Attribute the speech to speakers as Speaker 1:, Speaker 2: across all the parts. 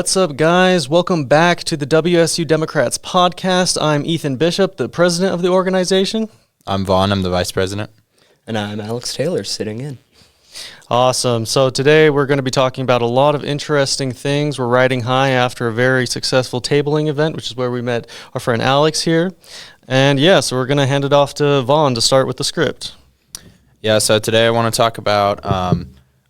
Speaker 1: What's up, guys? Welcome back to the WSU Democrats podcast. I'm Ethan Bishop, the president of the organization.
Speaker 2: I'm Vaughn. I'm the vice president.
Speaker 3: And I'm Alex Taylor, sitting in.
Speaker 1: Awesome. So today we're going to be talking about a lot of interesting things. We're riding high after a very successful tabling event, which is where we met our friend Alex here. And so we're going to hand it off to Vaughn to start with the script.
Speaker 2: Yeah, so today I want to talk about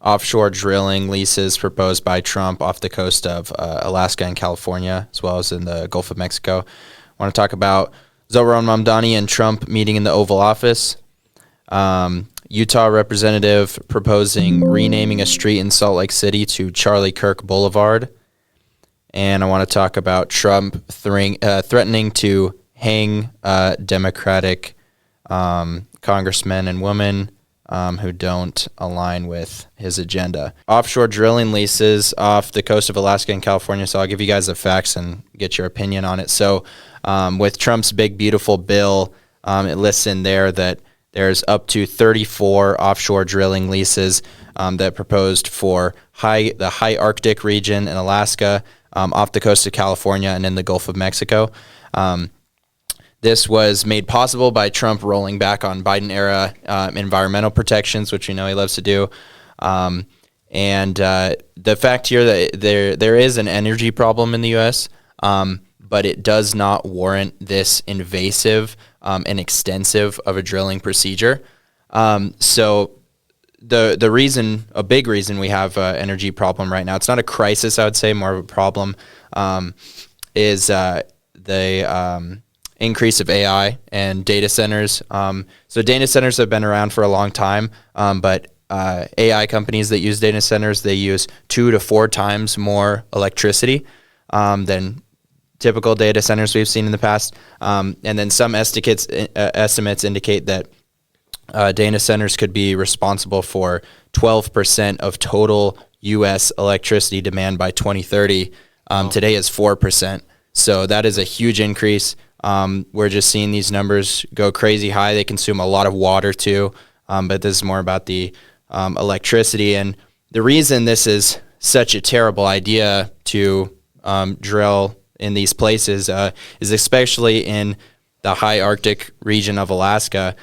Speaker 2: offshore drilling leases proposed by Trump off the coast of Alaska and California, as well as in the Gulf of Mexico. I want to talk about Zohran Mamdani and Trump meeting in the Oval Office. Utah representative proposing renaming a street in Salt Lake City to Charlie Kirk Boulevard. And I want to talk about Trump threatening to hang Democratic congressmen and women who don't align with his agenda. Offshore drilling leases off the coast of Alaska and California. So I'll give you guys the facts and get your opinion on it. So with Trump's big, beautiful bill, it lists in there that there's up to 34 offshore drilling leases that proposed for the high Arctic region in Alaska, off the coast of California, and in the Gulf of Mexico. This was made possible by Trump rolling back on Biden-era environmental protections, which we know he loves to do. And the fact here that there is an energy problem in the U.S., but it does not warrant this invasive and extensive of a drilling procedure. So the reason, a big reason we have an energy problem right now, it's not a crisis, I would say, more of a problem, is the increase of AI and data centers. So data centers have been around for a long time, but AI companies that use data centers, they use 2 to 4 times more electricity than typical data centers we've seen in the past. And then some estimates indicate that data centers could be responsible for 12% of total U.S. electricity demand by 2030. Today is 4%. So that is a huge increase. We're just seeing these numbers go crazy high. They consume a lot of water too, but this is more about the electricity. And the reason this is such a terrible idea to drill in these places is especially in the high Arctic region of Alaska.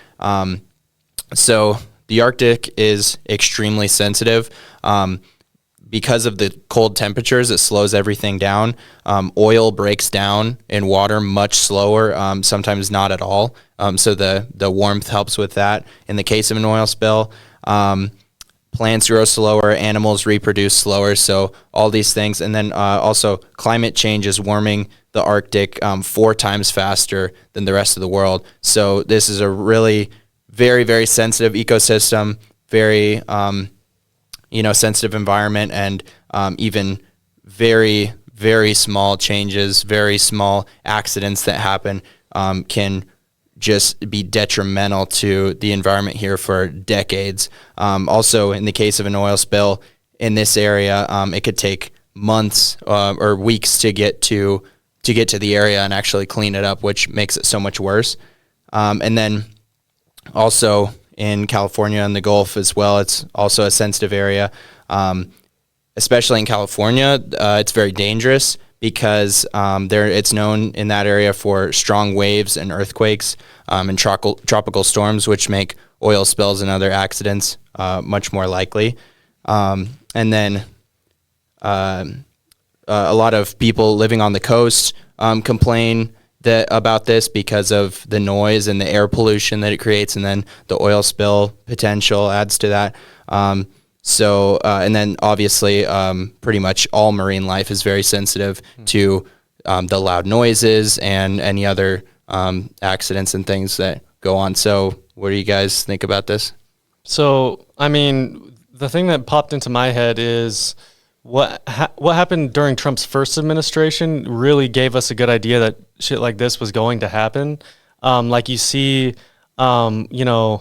Speaker 2: So the Arctic is extremely sensitive. Because of the cold temperatures, it slows everything down. Oil breaks down in water much slower, sometimes not at all. So the warmth helps with that. In the case of an oil spill, plants grow slower, animals reproduce slower, so all these things. And then also climate change is warming the Arctic 4 times faster than the rest of the world. So this is a really very, very sensitive ecosystem, very sensitive environment, and even very, very small changes, very small accidents that happen can just be detrimental to the environment here for decades. Also, in the case of an oil spill in this area, it could take months or weeks to get to the area and actually clean it up, which makes it so much worse. And then also in California and the Gulf as well, it's also a sensitive area. Especially in California, it's very dangerous because it's known in that area for strong waves and earthquakes and tropical storms, which make oil spills and other accidents much more likely. And then a lot of people living on the coast complain about this because of the noise and the air pollution that it creates, and then the oil spill potential adds to that. And then obviously pretty much all marine life is very sensitive to the loud noises and any other accidents and things that go on. So what do you guys think about this?
Speaker 1: So, I mean, the thing that popped into my head is what happened during Trump's first administration really gave us a good idea that shit like this was going to happen. Like you see, Donald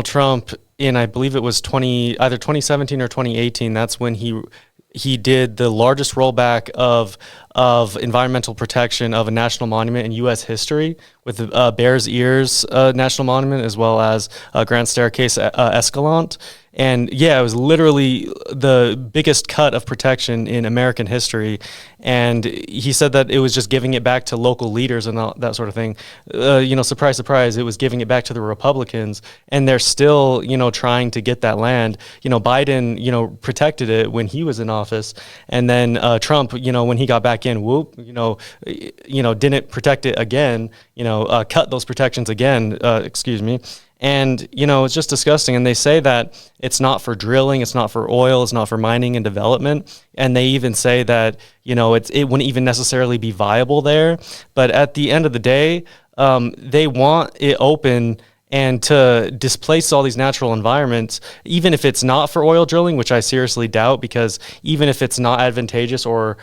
Speaker 1: Trump in, I believe it was either 2017 or 2018. That's when he did the largest rollback of of environmental protection of a national monument in U.S. history, with Bears Ears National Monument, as well as Grand Staircase Escalante. And yeah, it was literally the biggest cut of protection in American history. And he said that it was just giving it back to local leaders and all that sort of thing. Surprise, surprise, it was giving it back to the Republicans. And they're still, trying to get that land. Biden, protected it when he was in office. And then Trump, when he got back in, didn't protect it again, cut those protections again, excuse me. And, it's just disgusting. And they say that it's not for drilling, it's not for oil, it's not for mining and development. And they even say that, it wouldn't even necessarily be viable there. But at the end of the day, they want it open and to displace all these natural environments, even if it's not for oil drilling, which I seriously doubt, because even if it's not advantageous or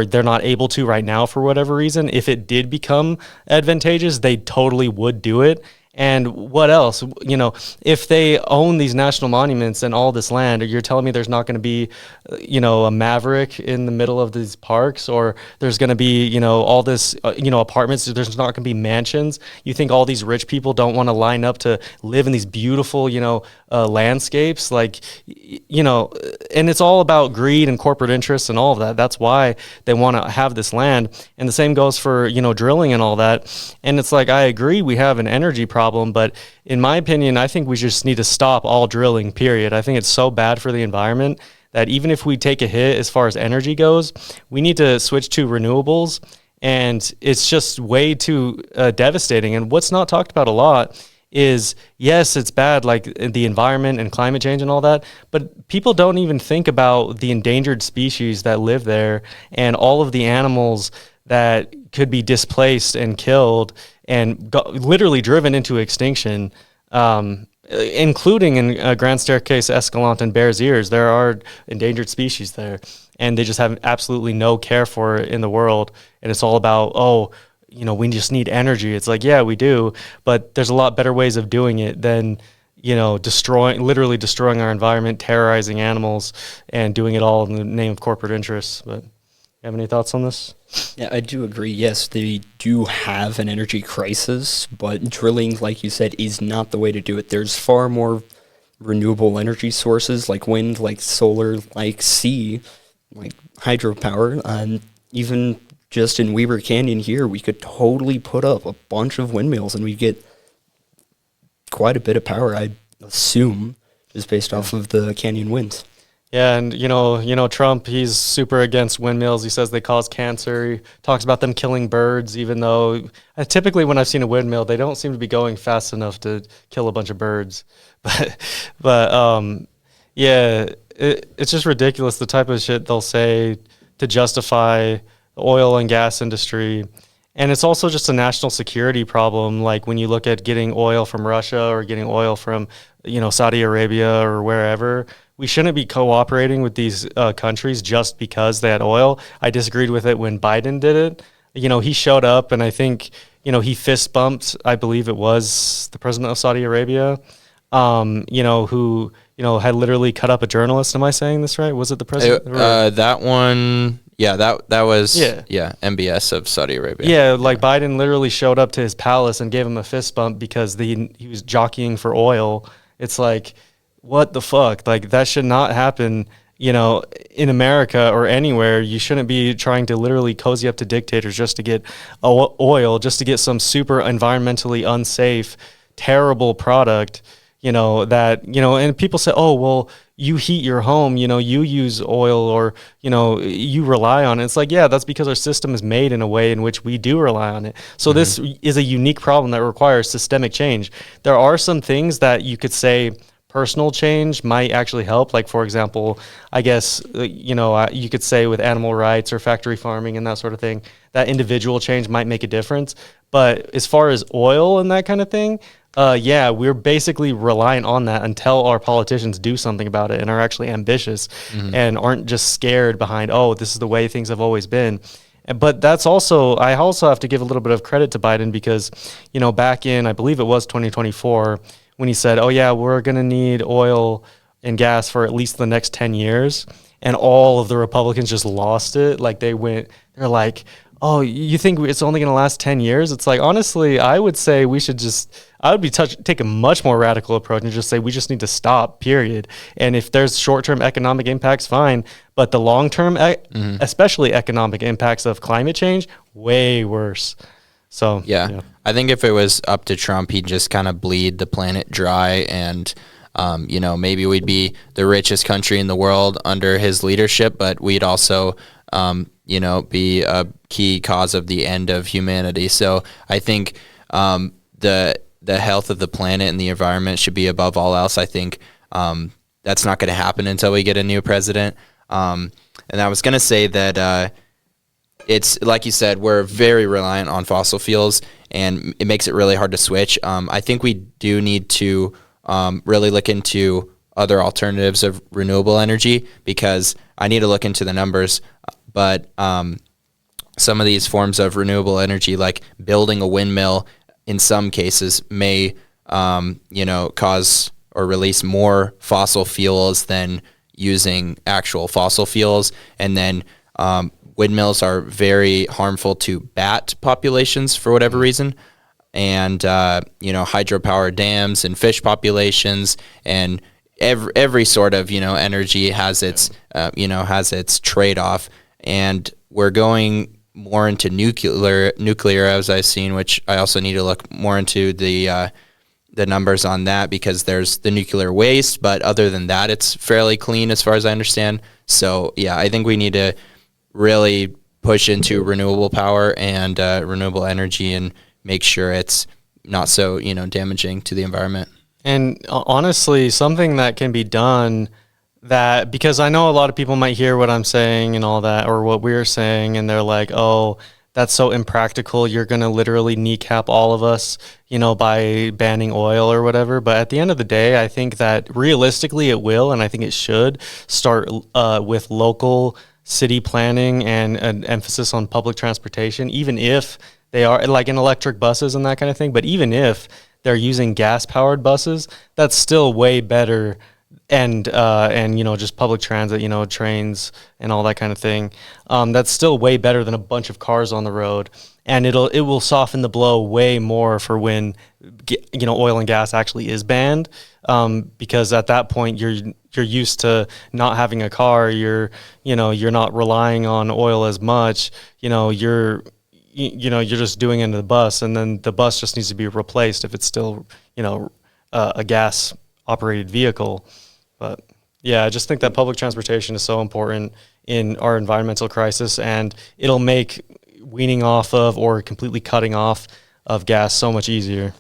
Speaker 1: they're not able to right now for whatever reason, if it did become advantageous, they totally would do it. And what else? If they own these national monuments and all this land, you're telling me there's not going to be, a Maverick in the middle of these parks, or there's going to be, all this, apartments. There's not going to be mansions. You think all these rich people don't want to line up to live in these beautiful, landscapes? And it's all about greed and corporate interests and all of that. That's why they want to have this land. And the same goes for, drilling and all that. And it's like, I agree, we have an energy problem, but in my opinion, I think we just need to stop all drilling, period. I think it's so bad for the environment that even if we take a hit as far as energy goes, we need to switch to renewables. And it's just way too devastating. And what's not talked about a lot is, yes, it's bad, like the environment and climate change and all that, but people don't even think about the endangered species that live there and all of the animals that could be displaced and killed and literally driven into extinction, including in Grand Staircase Escalante and Bears Ears. There are endangered species there, and they just have absolutely no care for it in the world. And it's all about, we just need energy. It's like, yeah, we do, but there's a lot better ways of doing it than, literally destroying our environment, terrorizing animals, and doing it all in the name of corporate interests. But you have any thoughts on this?
Speaker 3: Yeah, I do agree. Yes, they do have an energy crisis, but drilling, like you said, is not the way to do it. There's far more renewable energy sources like wind, like solar, like sea, like hydropower. And even just in Weber Canyon here, we could totally put up a bunch of windmills and we'd get quite a bit of power, I assume, just based off of the canyon winds.
Speaker 1: Yeah, and Trump, he's super against windmills. He says they cause cancer. He talks about them killing birds, even though typically when I've seen a windmill, they don't seem to be going fast enough to kill a bunch of birds. But it's just ridiculous the type of shit they'll say to justify the oil and gas industry. And it's also just a national security problem. Like when you look at getting oil from Russia or getting oil from, Saudi Arabia or wherever, we shouldn't be cooperating with these countries just because they had oil. I disagreed with it when Biden did it. He showed up and I think, he fist bumped, I believe it was the president of Saudi Arabia, who, had literally cut up a journalist. Am I saying this right? Was it the president?
Speaker 2: That one... Yeah, that was MBS of Saudi Arabia.
Speaker 1: Yeah, like Biden literally showed up to his palace and gave him a fist bump because he was jockeying for oil. It's like, what the fuck? Like, that should not happen, in America or anywhere. You shouldn't be trying to literally cozy up to dictators just to get oil, just to get some super environmentally unsafe, terrible product, and people say, oh, well, you heat your home, you use oil or, you rely on it. It's like, yeah, that's because our system is made in a way in which we do rely on it. So this is a unique problem that requires systemic change. There are some things that you could say personal change might actually help. Like, for example, I guess, you could say with animal rights or factory farming and that sort of thing, that individual change might make a difference. But as far as oil and that kind of thing, we're basically reliant on that until our politicians do something about it and are actually ambitious and aren't just scared behind, oh, this is the way things have always been. But that's also, I also have to give a little bit of credit to Biden because, back in, I believe it was 2024, when he said, oh yeah, we're going to need oil and gas for at least the next 10 years. and all of the Republicans just lost it. Like they're like, oh, you think it's only going to last 10 years? It's like, honestly, I would say I would take a much more radical approach and just say we just need to stop, period. And if there's short-term economic impacts, fine. But the long-term, especially economic impacts of climate change, way worse. So,
Speaker 2: yeah. I think if it was up to Trump, he'd just kind of bleed the planet dry and, maybe we'd be the richest country in the world under his leadership, but we'd also, be a key cause of the end of humanity. So I think the health of the planet and the environment should be above all else. I think that's not going to happen until we get a new president. And I was going to say that it's like you said, we're very reliant on fossil fuels, and it makes it really hard to switch. I think we do need to really look into other alternatives of renewable energy, because I need to look into the numbers. But some of these forms of renewable energy, like building a windmill, in some cases may cause or release more fossil fuels than using actual fossil fuels. And then windmills are very harmful to bat populations for whatever reason. And, hydropower dams and fish populations, and every sort of, energy has its trade-off. And we're going more into nuclear, as I've seen, which I also need to look more into the numbers on that, because there's the nuclear waste, but other than that, it's fairly clean as far as I understand. So yeah, I think we need to really push into renewable power and renewable energy and make sure it's not so, damaging to the environment.
Speaker 1: And honestly, something that can be done, that, because I know a lot of people might hear what I'm saying and all that, or what we're saying, and they're like, oh, that's so impractical. You're going to literally kneecap all of us, by banning oil or whatever. But at the end of the day, I think that realistically it will, and I think it should start with local city planning and an emphasis on public transportation, even if they are like in electric buses and that kind of thing. But even if they're using gas-powered buses, that's still way better. And just public transit, trains and all that kind of thing. That's still way better than a bunch of cars on the road, and it will soften the blow way more for when oil and gas actually is banned. Because at that point you're used to not having a car. You're not relying on oil as much. You're just doing it in the bus, and then the bus just needs to be replaced if it's still a gas operated vehicle. But yeah, I just think that public transportation is so important in our environmental crisis, and it'll make weaning off of or completely cutting off of gas so much easier.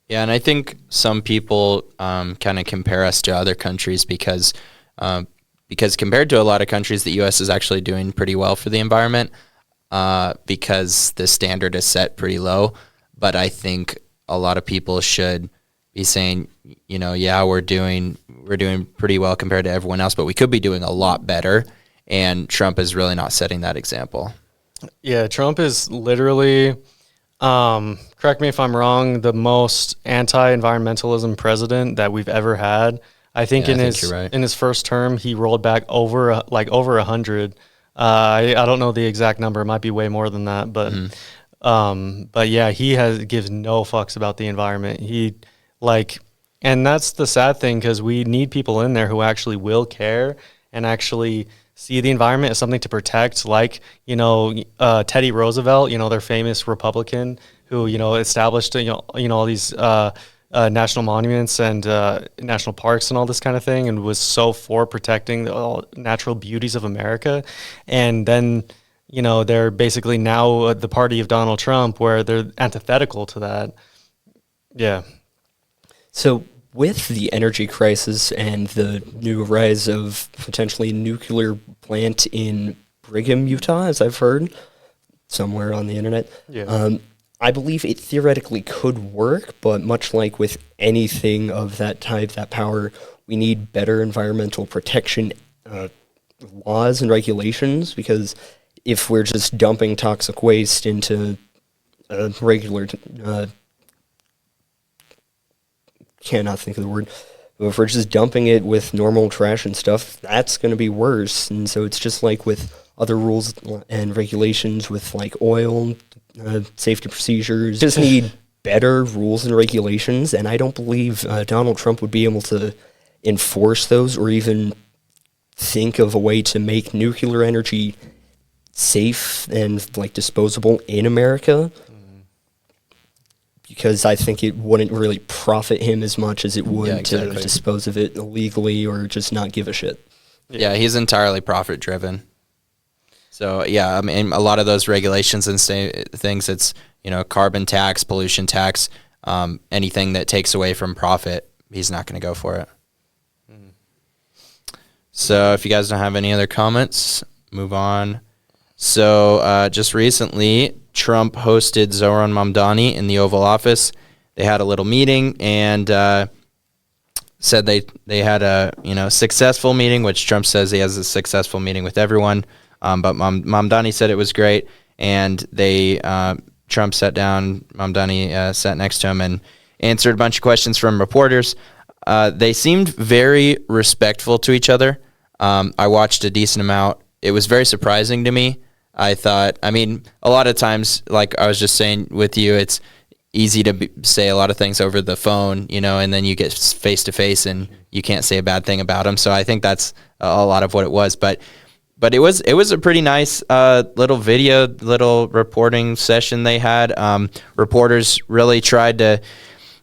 Speaker 2: Yeah, and I think some people kind of compare us to other countries because compared to a lot of countries, the U.S. is actually doing pretty well for the environment because the standard is set pretty low. But I think a lot of people should be saying, yeah, we're doing pretty well compared to everyone else, but we could be doing a lot better. And Trump is really not setting that example.
Speaker 1: Yeah, Trump is literally, correct me if I'm wrong, the most anti-environmentalism president that we've ever had. I think
Speaker 2: you're right.
Speaker 1: in his first term, he rolled back over 100. I don't know the exact number; it might be way more than that. But but yeah, gives no fucks about the environment. And that's the sad thing, because we need people in there who actually will care and actually see the environment as something to protect, like, Teddy Roosevelt, their famous Republican who, established, all these national monuments and national parks and all this kind of thing, and was so for protecting the natural beauties of America. And then, they're basically now the party of Donald Trump, where they're antithetical to that. Yeah.
Speaker 3: So with the energy crisis and the new rise of potentially nuclear plant in Brigham, Utah, as I've heard somewhere on the internet, I believe it theoretically could work, but much like with anything of that type, that power, we need better environmental protection laws and regulations, because if we're just dumping toxic waste into a regular cannot think of the word, But if we're just dumping it with normal trash and stuff, that's going to be worse. And so it's just like with other rules and regulations with like oil, safety procedures. Just need better rules and regulations, and I don't believe Donald Trump would be able to enforce those or even think of a way to make nuclear energy safe and like disposable in America, because I think it wouldn't really profit him as much as it would to dispose of it illegally or just not give a shit.
Speaker 2: Yeah, he's entirely profit driven. So yeah, I mean, a lot of those regulations and things, it's, you know, carbon tax, pollution tax, anything that takes away from profit, he's not going to go for it. So if you guys don't have any other comments, move on. So just recently, Trump hosted Zoran Mamdani in the Oval Office. They had a little meeting and said they had a, you know, successful meeting, which Trump says he has a successful meeting with everyone. But Mamdani said it was great, and Trump sat down, Mamdani sat next to him and answered a bunch of questions from reporters. They seemed very respectful to each other. I watched a decent amount. It was very surprising to me. I thought, I mean, a lot of times, like I was just saying with you, it's easy to say a lot of things over the phone, you know, and then you get face to face and you can't say a bad thing about them. So I think that's a lot of what it was. But it was a pretty nice little reporting session they had. Reporters really tried to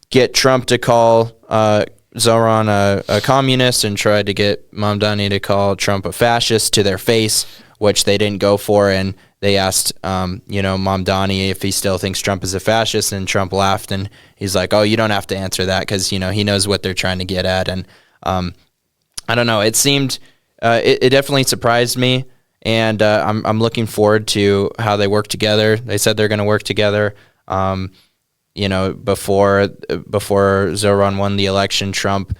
Speaker 2: get Trump to call Zoran a communist and tried to get Mamdani to call Trump a fascist to their face, which they didn't go for. And they asked, Mamdani if he still thinks Trump is a fascist, and Trump laughed and he's like, "Oh, you don't have to answer that," because, you know, he knows what they're trying to get at. And I don't know. It seemed. It definitely surprised me, and I'm looking forward to how they work together. They said they're going to work together. Before Zoran won the election, Trump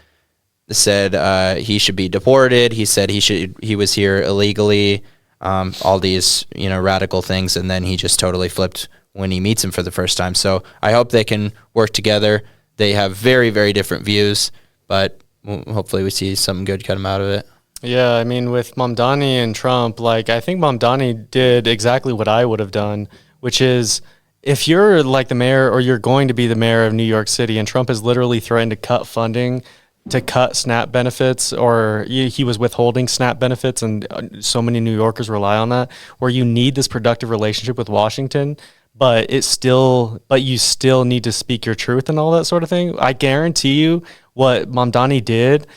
Speaker 2: said he should be deported. He said he was here illegally. All these, you know, radical things, and then he just totally flipped when he meets him for the first time. So I hope they can work together. They have very, very different views, but hopefully we see something good come out of it.
Speaker 1: Yeah, I mean, with Mamdani and Trump, like, I think Mamdani did exactly what I would have done, which is, if you're like the mayor or you're going to be the mayor of New York City and Trump has literally threatened to cut funding, to cut SNAP benefits, or he was withholding SNAP benefits, and so many New Yorkers rely on that, where you need this productive relationship with Washington, but you still need to speak your truth and all that sort of thing. I guarantee you what Mamdani did,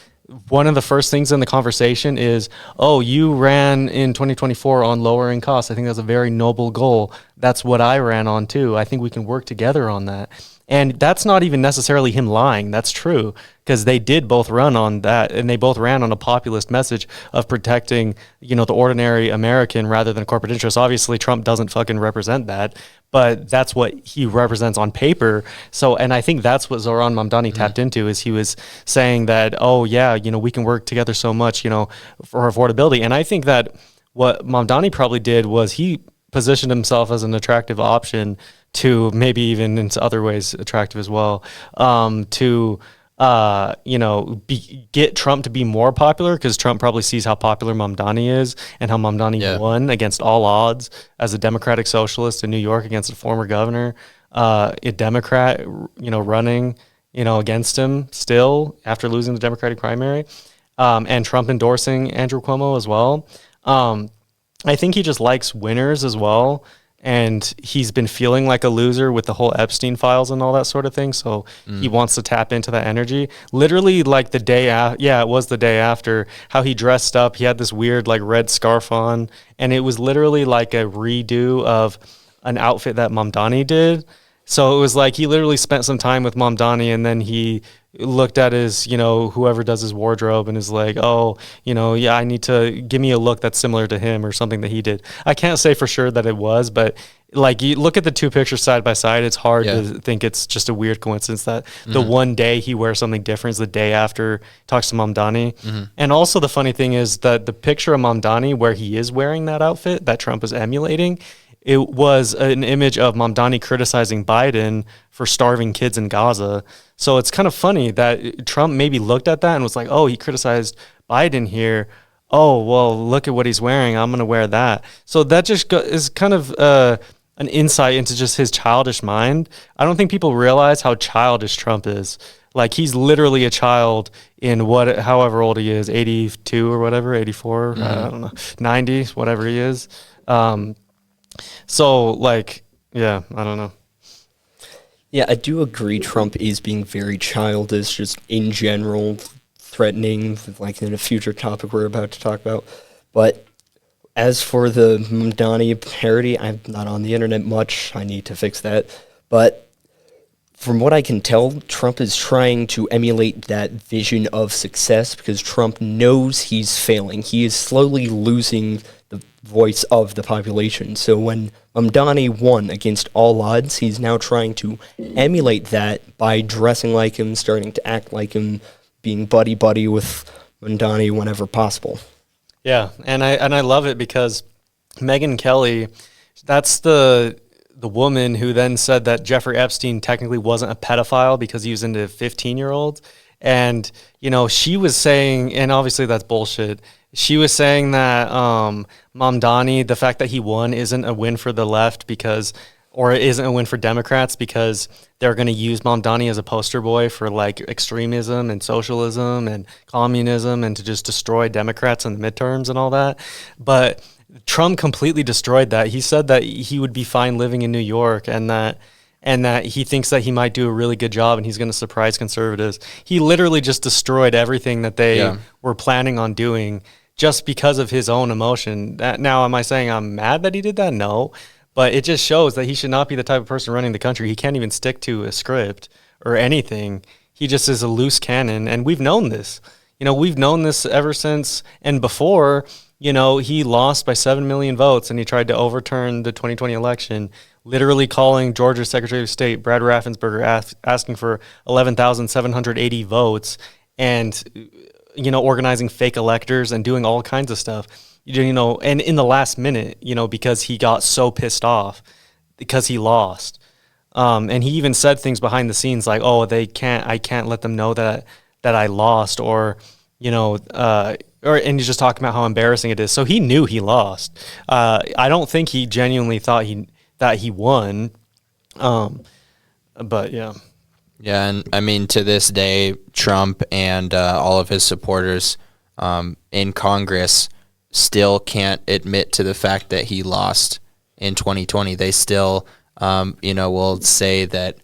Speaker 1: one of the first things in the conversation is, "Oh, you ran in 2024 on lowering costs. I think that's a very noble goal. That's what I ran on too. I think we can work together on that." And that's not even necessarily him lying. That's true, because they did both run on that, and they both ran on a populist message of protecting, you know, the ordinary American rather than corporate interests. Obviously, Trump doesn't fucking represent that, but that's what he represents on paper. So, and I think that's what Zoran Mamdani tapped into, is he was saying that, oh yeah, you know, we can work together so much, you know, for affordability. And I think that what Mamdani probably did was he positioned himself as an attractive option to, maybe even in other ways attractive as well, get Trump to be more popular, because Trump probably sees how popular Mamdani is and how Mamdani won against all odds as a Democratic socialist in New York against a former governor, a Democrat, you know, running, you know, against him still after losing the Democratic primary, and Trump endorsing Andrew Cuomo as well. I think he just likes winners as well. And he's been feeling like a loser with the whole Epstein files and all that sort of thing. So he wants to tap into that energy. Literally, like the day after, it was the day after, how he dressed up. He had this weird, like, red scarf on. And it was literally like a redo of an outfit that Mamdani did. So it was like he literally spent some time with Mamdani, and then he looked at his, you know, whoever does his wardrobe, and is like, oh, you know, yeah, I need to give me a look that's similar to him or something that he did. I can't say for sure that it was, but like, you look at the two pictures side by side, it's hard to think it's just a weird coincidence that the one day he wears something different is the day after he talks to Mamdani. And also the funny thing is that the picture of Mamdani where he is wearing that outfit that Trump is emulating it was an image of Mamdani criticizing Biden for starving kids in Gaza. So it's kind of funny that Trump maybe looked at that and was like, oh, he criticized Biden here. Oh, well, look at what he's wearing. I'm going to wear that. So that just is kind of an insight into just his childish mind. I don't think people realize how childish Trump is. Like, he's literally a child in however old he is, 82 or whatever, 84, I don't know, 90, whatever he is. So, like, yeah, I don't know.
Speaker 3: Yeah, I do agree Trump is being very childish, just in general, threatening, like in a future topic we're about to talk about. But as for the Mamdani parody, I'm not on the internet much. I need to fix that. But from what I can tell, Trump is trying to emulate that vision of success because Trump knows he's failing. He is slowly losing the voice of the population. So when Mamdani won against all odds, he's now trying to emulate that by dressing like him, starting to act like him, being buddy-buddy with Mamdani whenever possible.
Speaker 1: Yeah, and I love it because Megyn Kelly, that's the woman who then said that Jeffrey Epstein technically wasn't a pedophile because he was into 15-year-olds. And, you know, she was saying, and obviously that's bullshit, she was saying that Mamdani, the fact that he won isn't a win for the left or it isn't a win for Democrats because they're going to use Mamdani as a poster boy for like extremism and socialism and communism and to just destroy Democrats in the midterms and all that. But Trump completely destroyed that. He said that he would be fine living in New York and that he thinks that he might do a really good job and he's going to surprise conservatives. He literally just destroyed everything that they were planning on doing just because of his own emotion. Now, am I saying I'm mad that he did that? No. But it just shows that he should not be the type of person running the country. He can't even stick to a script or anything. He just is a loose cannon. And we've known this. You know, we've known this ever since and before, you know, he lost by 7 million votes and he tried to overturn the 2020 election, literally calling Georgia's Secretary of State, Brad Raffensperger, asking for 11,780 votes and, you know, organizing fake electors and doing all kinds of stuff. You know, and in the last minute, you know, because he got so pissed off because he lost. And he even said things behind the scenes like, oh, I can't let them know that I lost or, you know, and he's just talking about how embarrassing it is. So he knew he lost. I don't think he genuinely thought that he won. But yeah.
Speaker 2: Yeah, and I mean, to this day, Trump and all of his supporters in Congress still can't admit to the fact that he lost in 2020. They still, you know, will say that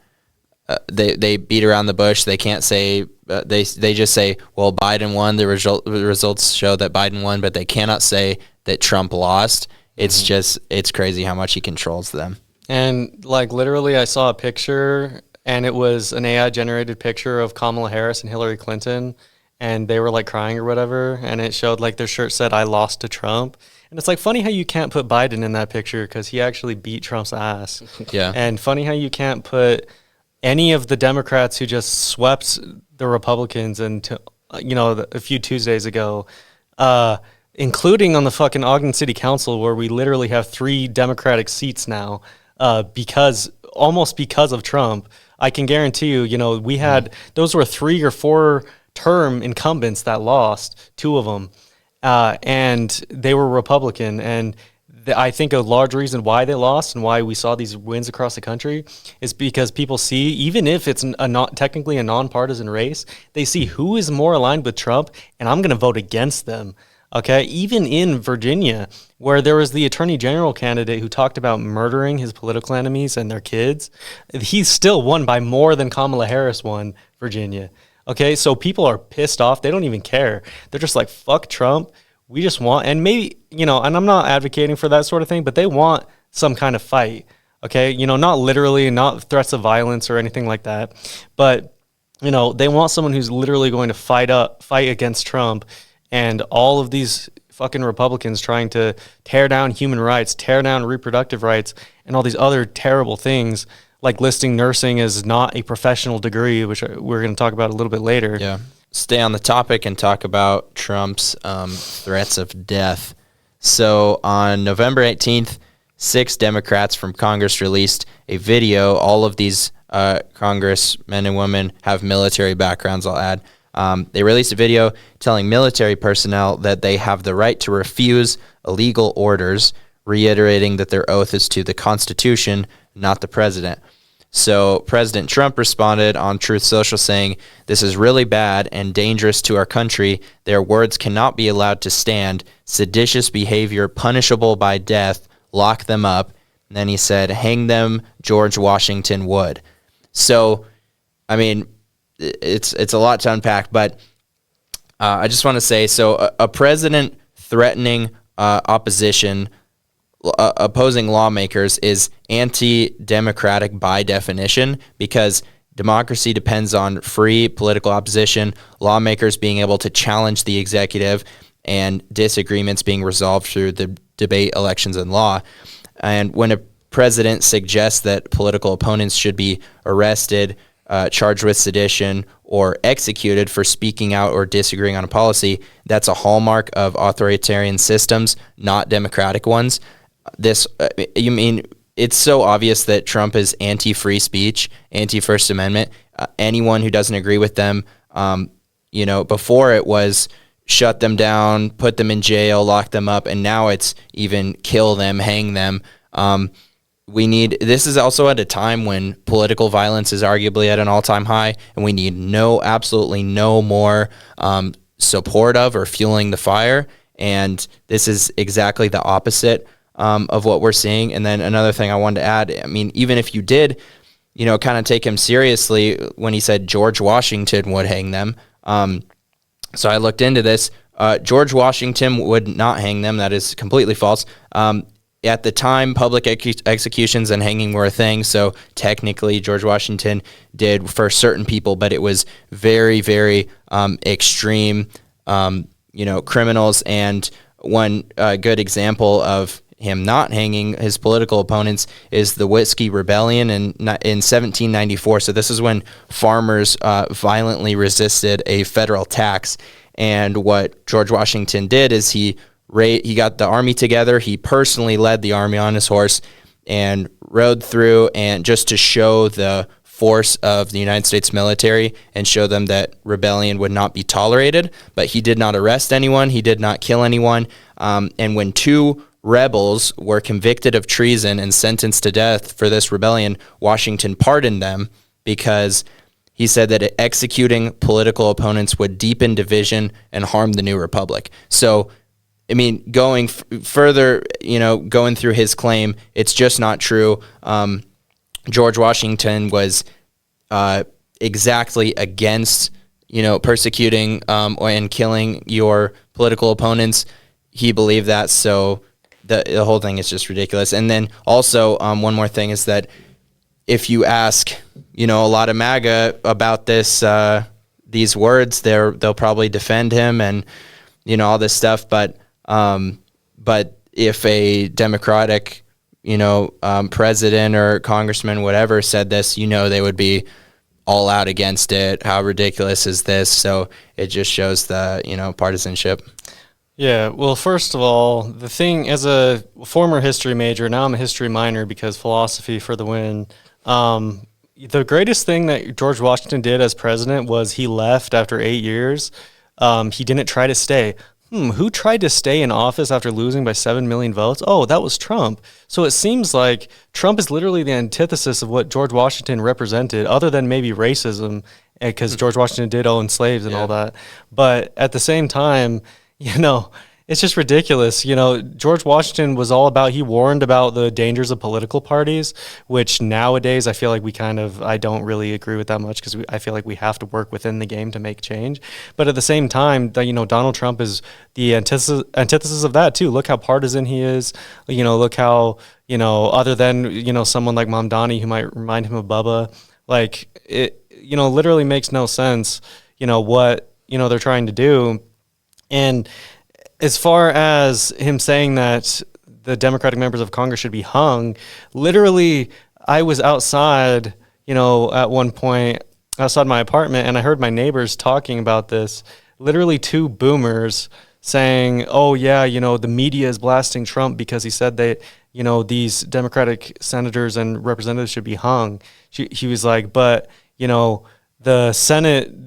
Speaker 2: they beat around the bush. They can't say they just say, well, Biden won. The results show that Biden won, but they cannot say that Trump lost. It's just it's crazy how much he controls them. And
Speaker 1: like literally, I saw a picture, and it was an AI generated picture of Kamala Harris and Hillary Clinton. And they were like crying or whatever, and it showed like their shirt said, I lost to Trump. And it's like funny how you can't put Biden in that picture because he actually beat Trump's ass.
Speaker 2: Yeah.
Speaker 1: And funny how you can't put any of the Democrats who just swept the Republicans into, you know, a few Tuesdays ago, including on the fucking Ogden City Council where we literally have 3 Democratic seats now because of Trump. I can guarantee you, you know, we had, those were 3 or 4 term incumbents that lost, 2 of them, and they were Republican. And I think a large reason why they lost and why we saw these wins across the country is because people see, even if it's technically a nonpartisan race, they see who is more aligned with Trump, and I'm going to vote against them. Okay, even in Virginia, where there was the attorney general candidate who talked about murdering his political enemies and their kids, he still won by more than Kamala Harris won Virginia. Okay, so people are pissed off. They don't even care. They're just like, fuck Trump. We just want, and maybe, you know, and I'm not advocating for that sort of thing, but they want some kind of fight. Okay, you know, not literally, not threats of violence or anything like that, but, you know, they want someone who's literally going to fight against Trump and all of these fucking Republicans trying to tear down human rights, tear down reproductive rights, and all these other terrible things, like listing nursing as not a professional degree, which we're going to talk about a little bit later.
Speaker 2: Yeah. Stay on the topic and talk about Trump's threats of death. So on November 18th, 6 Democrats from Congress released a video. All of these congressmen and women have military backgrounds, I'll add. They released a video telling military personnel that they have the right to refuse illegal orders, reiterating that their oath is to the Constitution, not the president. So President Trump responded on Truth Social saying, "This is really bad and dangerous to our country. Their words cannot be allowed to stand. Seditious behavior punishable by death. Lock them up." And then he said, "Hang them, George Washington would." So, I mean, it's a lot to unpack, but I just want to say, so a president threatening opposition, opposing lawmakers is anti-democratic by definition, because democracy depends on free political opposition, lawmakers being able to challenge the executive, and disagreements being resolved through the debate, elections, and law. And when a president suggests that political opponents should be arrested, charged with sedition, or executed for speaking out or disagreeing on a policy, that's a hallmark of authoritarian systems, not democratic ones. It's so obvious that Trump is anti-free speech, anti-First Amendment. Anyone who doesn't agree with them, before it was shut them down, put them in jail, lock them up, and now it's even kill them, hang them. This is also at a time when political violence is arguably at an all-time high, and we need absolutely no more support of or fueling the fire. And this is exactly the opposite of what we're seeing. And then another thing I wanted to add, I mean, even if you did, kind of take him seriously when he said George Washington would hang them. So I looked into this. George Washington would not hang them. That is completely false. At the time, public executions and hanging were a thing, so technically George Washington did for certain people, but it was very, very extreme, criminals. And one good example of him not hanging his political opponents is the Whiskey Rebellion in 1794. So this is when farmers violently resisted a federal tax. And what George Washington did is he got the army together. He personally led the army on his horse and rode through, and just to show the force of the United States military and show them that rebellion would not be tolerated. But he did not arrest anyone. He did not kill anyone. And when 2 rebels were convicted of treason and sentenced to death for this rebellion, Washington pardoned them because he said that executing political opponents would deepen division and harm the new republic. So, I mean, going further, going through his claim, it's just not true. George Washington was exactly against, persecuting and killing your political opponents. He believed that, so the whole thing is just ridiculous. And then also, one more thing is that if you ask, a lot of MAGA about these words, they'll probably defend him and, all this stuff, but if a Democratic, president or congressman, whatever, said this, they would be all out against it. How ridiculous is this? So it just shows the, partisanship.
Speaker 1: Yeah, well, first of all, the thing, as a former history major, now I'm a history minor because philosophy for the win. The greatest thing that George Washington did as president was he left after 8 years. He didn't try to stay. Who tried to stay in office after losing by 7 million votes? Oh, that was Trump. So it seems like Trump is literally the antithesis of what George Washington represented, other than maybe racism, because George Washington did own slaves and all that. But at the same time, it's just ridiculous. George Washington was all about, he warned about the dangers of political parties, which nowadays I feel like I don't really agree with that much, because I feel like we have to work within the game to make change. But at the same time, Donald Trump is the antithesis of that too. Look how partisan he is. Look how, other than, someone like Mamdani who might remind him of Bubba, like it, literally makes no sense, what, they're trying to do. And as far as him saying that the Democratic members of Congress should be hung, literally, I was outside, at one point, outside my apartment, and I heard my neighbors talking about this. Literally 2 boomers saying, oh, yeah, the media is blasting Trump because he said that, these Democratic senators and representatives should be hung. He was like, but, the Senate,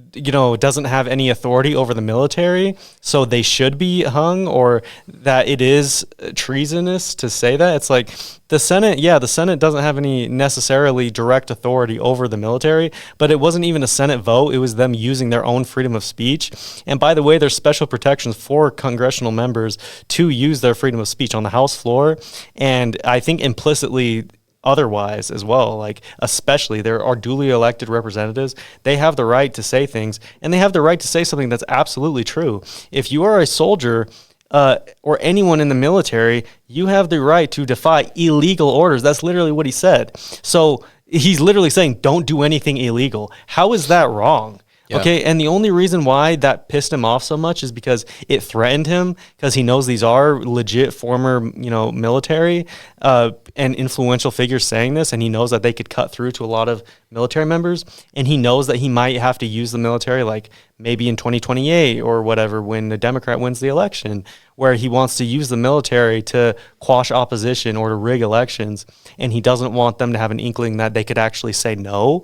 Speaker 1: doesn't have any authority over the military, so they should be hung, or that it is treasonous to say that. It's like the Senate doesn't have any necessarily direct authority over the military, but it wasn't even a Senate vote. It was them using their own freedom of speech. And by the way, there's special protections for congressional members to use their freedom of speech on the House floor. And I think implicitly otherwise as well, like especially there are duly elected representatives. They have the right to say things, and they have the right to say something that's absolutely true. If you are a soldier or anyone in the military, you have the right to defy illegal orders. That's literally what he said. So he's literally saying, don't do anything illegal. How is that wrong? Yeah. Okay, and the only reason why that pissed him off so much is because it threatened him, because he knows these are legit former, military and influential figures saying this, and he knows that they could cut through to a lot of military members, and he knows that he might have to use the military, like maybe in 2028 or whatever, when the Democrat wins the election, where he wants to use the military to quash opposition or to rig elections, and he doesn't want them to have an inkling that they could actually say no.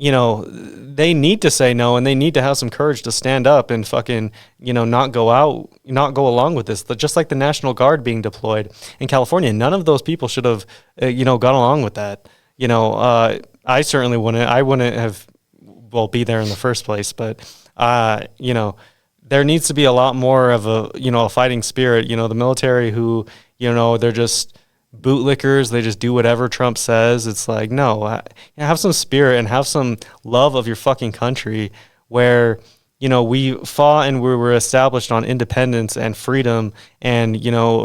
Speaker 1: They need to say no, and they need to have some courage to stand up and fucking, not go along with this. Just like the National Guard being deployed in California, none of those people should have, gone along with that. I certainly wouldn't. I wouldn't have, be there in the first place. But, there needs to be a lot more of a fighting spirit. The military who, they're just bootlickers, they just do whatever Trump says. It's like, no, have some spirit and have some love of your fucking country, where we fought and we were established on independence and freedom and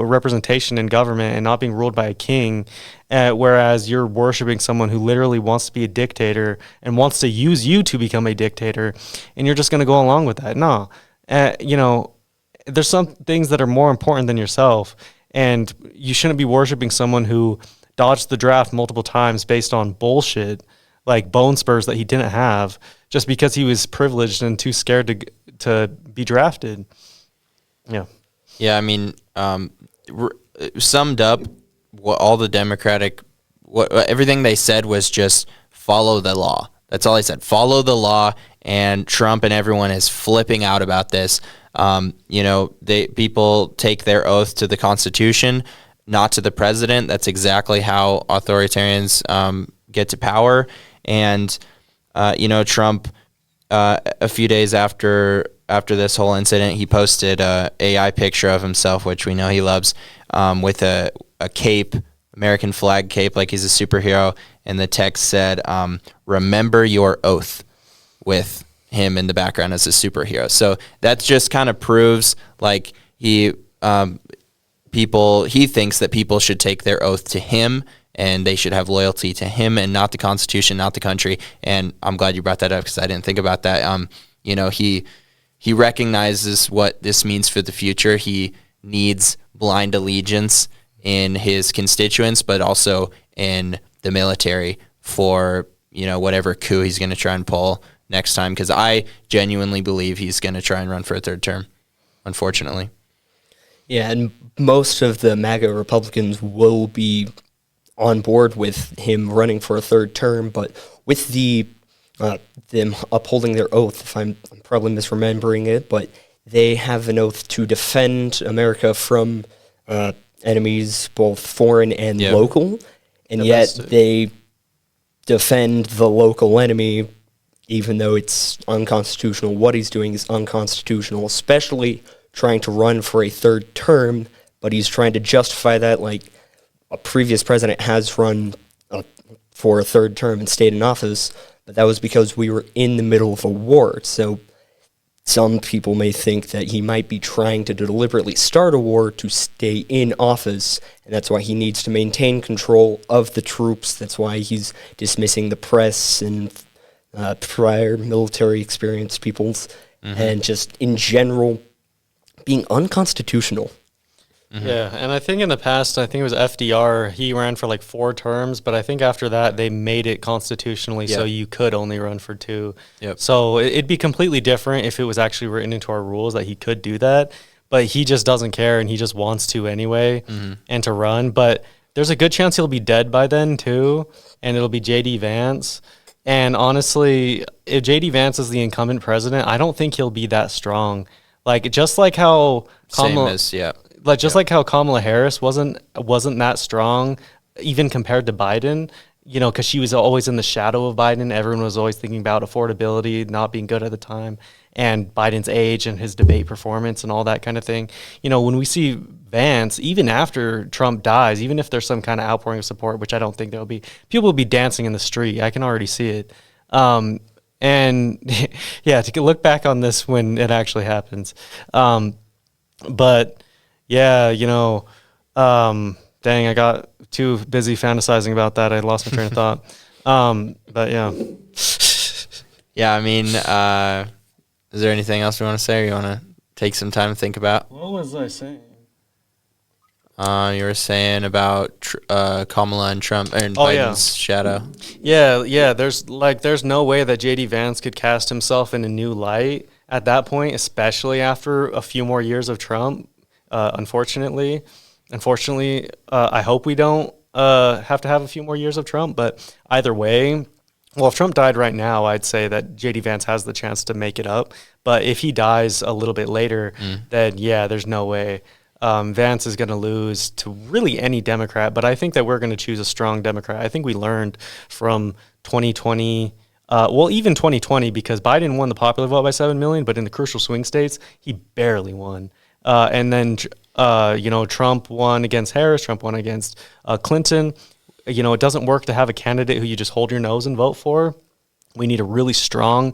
Speaker 1: representation in government and not being ruled by a king, whereas you're worshiping someone who literally wants to be a dictator and wants to use you to become a dictator, and you're just going to go along with that. No, there's some things that are more important than yourself. And you shouldn't be worshiping someone who dodged the draft multiple times based on bullshit, like bone spurs that he didn't have, just because he was privileged and too scared to be drafted. Yeah.
Speaker 2: Yeah, I mean, summed up, all the everything they said was just follow the law. That's all they said. Follow the law, and Trump and everyone is flipping out about this. People take their oath to the Constitution, not to the president. That's exactly how authoritarians get to power. And Trump, a few days after this whole incident, he posted a AI picture of himself, which we know he loves, with a cape, American flag cape, like he's a superhero. And the text said, "Remember your oath," with him in the background as a superhero. So that just kind of proves like he thinks that people should take their oath to him, and they should have loyalty to him and not the Constitution, not the country. And I'm glad you brought that up, because I didn't think about that. He recognizes what this means for the future. He needs blind allegiance in his constituents, but also in the military for whatever coup he's going to try and pull next time, because I genuinely believe he's going to try and run for a third term, unfortunately.
Speaker 3: Yeah, and most of the MAGA Republicans will be on board with him running for a third term, but with them upholding their oath, I'm probably misremembering it, but they have an oath to defend America from enemies, both foreign and local, and yet they defend the local enemy, even though it's unconstitutional. What he's doing is unconstitutional, especially trying to run for a third term, but he's trying to justify that like a previous president has run for a third term and stayed in office, but that was because we were in the middle of a war. So some people may think that he might be trying to deliberately start a war to stay in office, and that's why he needs to maintain control of the troops. That's why he's dismissing the press and prior military experienced peoples, and just in general being unconstitutional.
Speaker 1: Yeah, and I think in the past, I think it was FDR, he ran for like 4 terms, but I think after that they made it constitutionally so you could only run for 2. Yep. So it'd be completely different if it was actually written into our rules that he could do that. but he just doesn't care and he just wants to anyway and to run. But there's a good chance he'll be dead by then too, and it'll be J.D. Vance. And honestly, if J.D. Vance is the incumbent president, I don't think he'll be that strong. Like just like how like how Kamala Harris wasn't that strong, even compared to Biden. You know, because she was always in the shadow of Biden. Everyone was always thinking about affordability not being good at the time, and Biden's age and his debate performance and all that kind of thing. You know, when we see Vance, even after Trump dies, even if there's some kind of outpouring of support, which I don't think there'll be, people will be dancing in the street. I can already see it. And yeah, to look back on this when it actually happens. But yeah, you know, dang, I got too busy fantasizing about that. I lost my train of thought. But yeah.
Speaker 2: Yeah, I mean, is there anything else you want to say or you want to take some time to think about?
Speaker 1: What was I saying?
Speaker 2: You were saying about Kamala and Trump and Biden's shadow.
Speaker 1: Yeah. There's no way that J.D. Vance could cast himself in a new light at that point, especially after a few more years of Trump. Unfortunately, I hope we don't have to have a few more years of Trump. But either way, well, if Trump died right now, I'd say that J.D. Vance has the chance to make it up. But if he dies a little bit later, then yeah, there's no way. Vance is going to lose to really any Democrat, but I think that we're going to choose a strong Democrat. I think we learned from 2020, even 2020, because Biden won the popular vote by 7 million, but in the crucial swing states, he barely won. And then, Trump won against Harris, Trump won against Clinton. You know, it doesn't work to have a candidate who you just hold your nose and vote for. We need a really strong,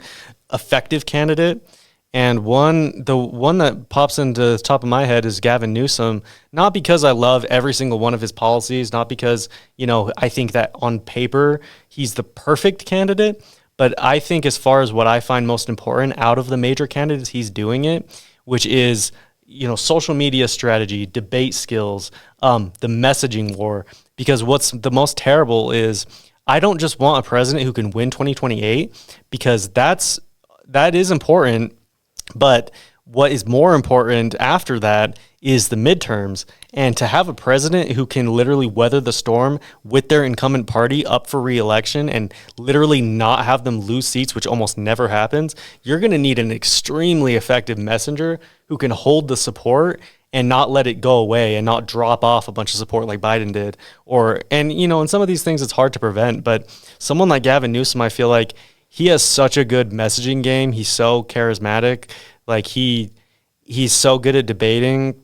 Speaker 1: effective candidate. And the one that pops into the top of my head is Gavin Newsom, not because I love every single one of his policies, not because, I think that on paper he's the perfect candidate, but I think as far as what I find most important out of the major candidates, he's doing it, which is, social media strategy, debate skills, the messaging war. Because what's the most terrible is I don't just want a president who can win 2028, because that is important. But what is more important after that is the midterms. And to have a president who can literally weather the storm with their incumbent party up for re-election and literally not have them lose seats, which almost never happens, you're going to need an extremely effective messenger who can hold the support and not let it go away and not drop off a bunch of support like Biden did. In some of these things, it's hard to prevent. But someone like Gavin Newsom, I feel like he has such a good messaging game. He's so charismatic. Like he's so good at debating,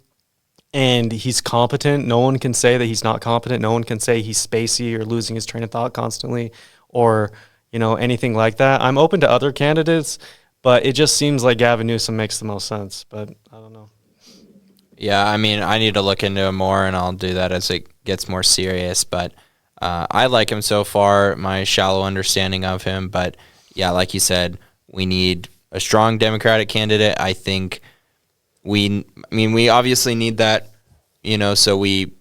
Speaker 1: and he's competent. No one can say that he's not competent. No one can say he's spacey or losing his train of thought constantly or, anything like that. I'm open to other candidates, but it just seems like Gavin Newsom makes the most sense. But I don't know.
Speaker 2: Yeah, I mean, I need to look into him more, and I'll do that as it gets more serious. But I like him so far, my shallow understanding of him. But yeah, like you said, we need a strong Democratic candidate. I think we obviously need that, so we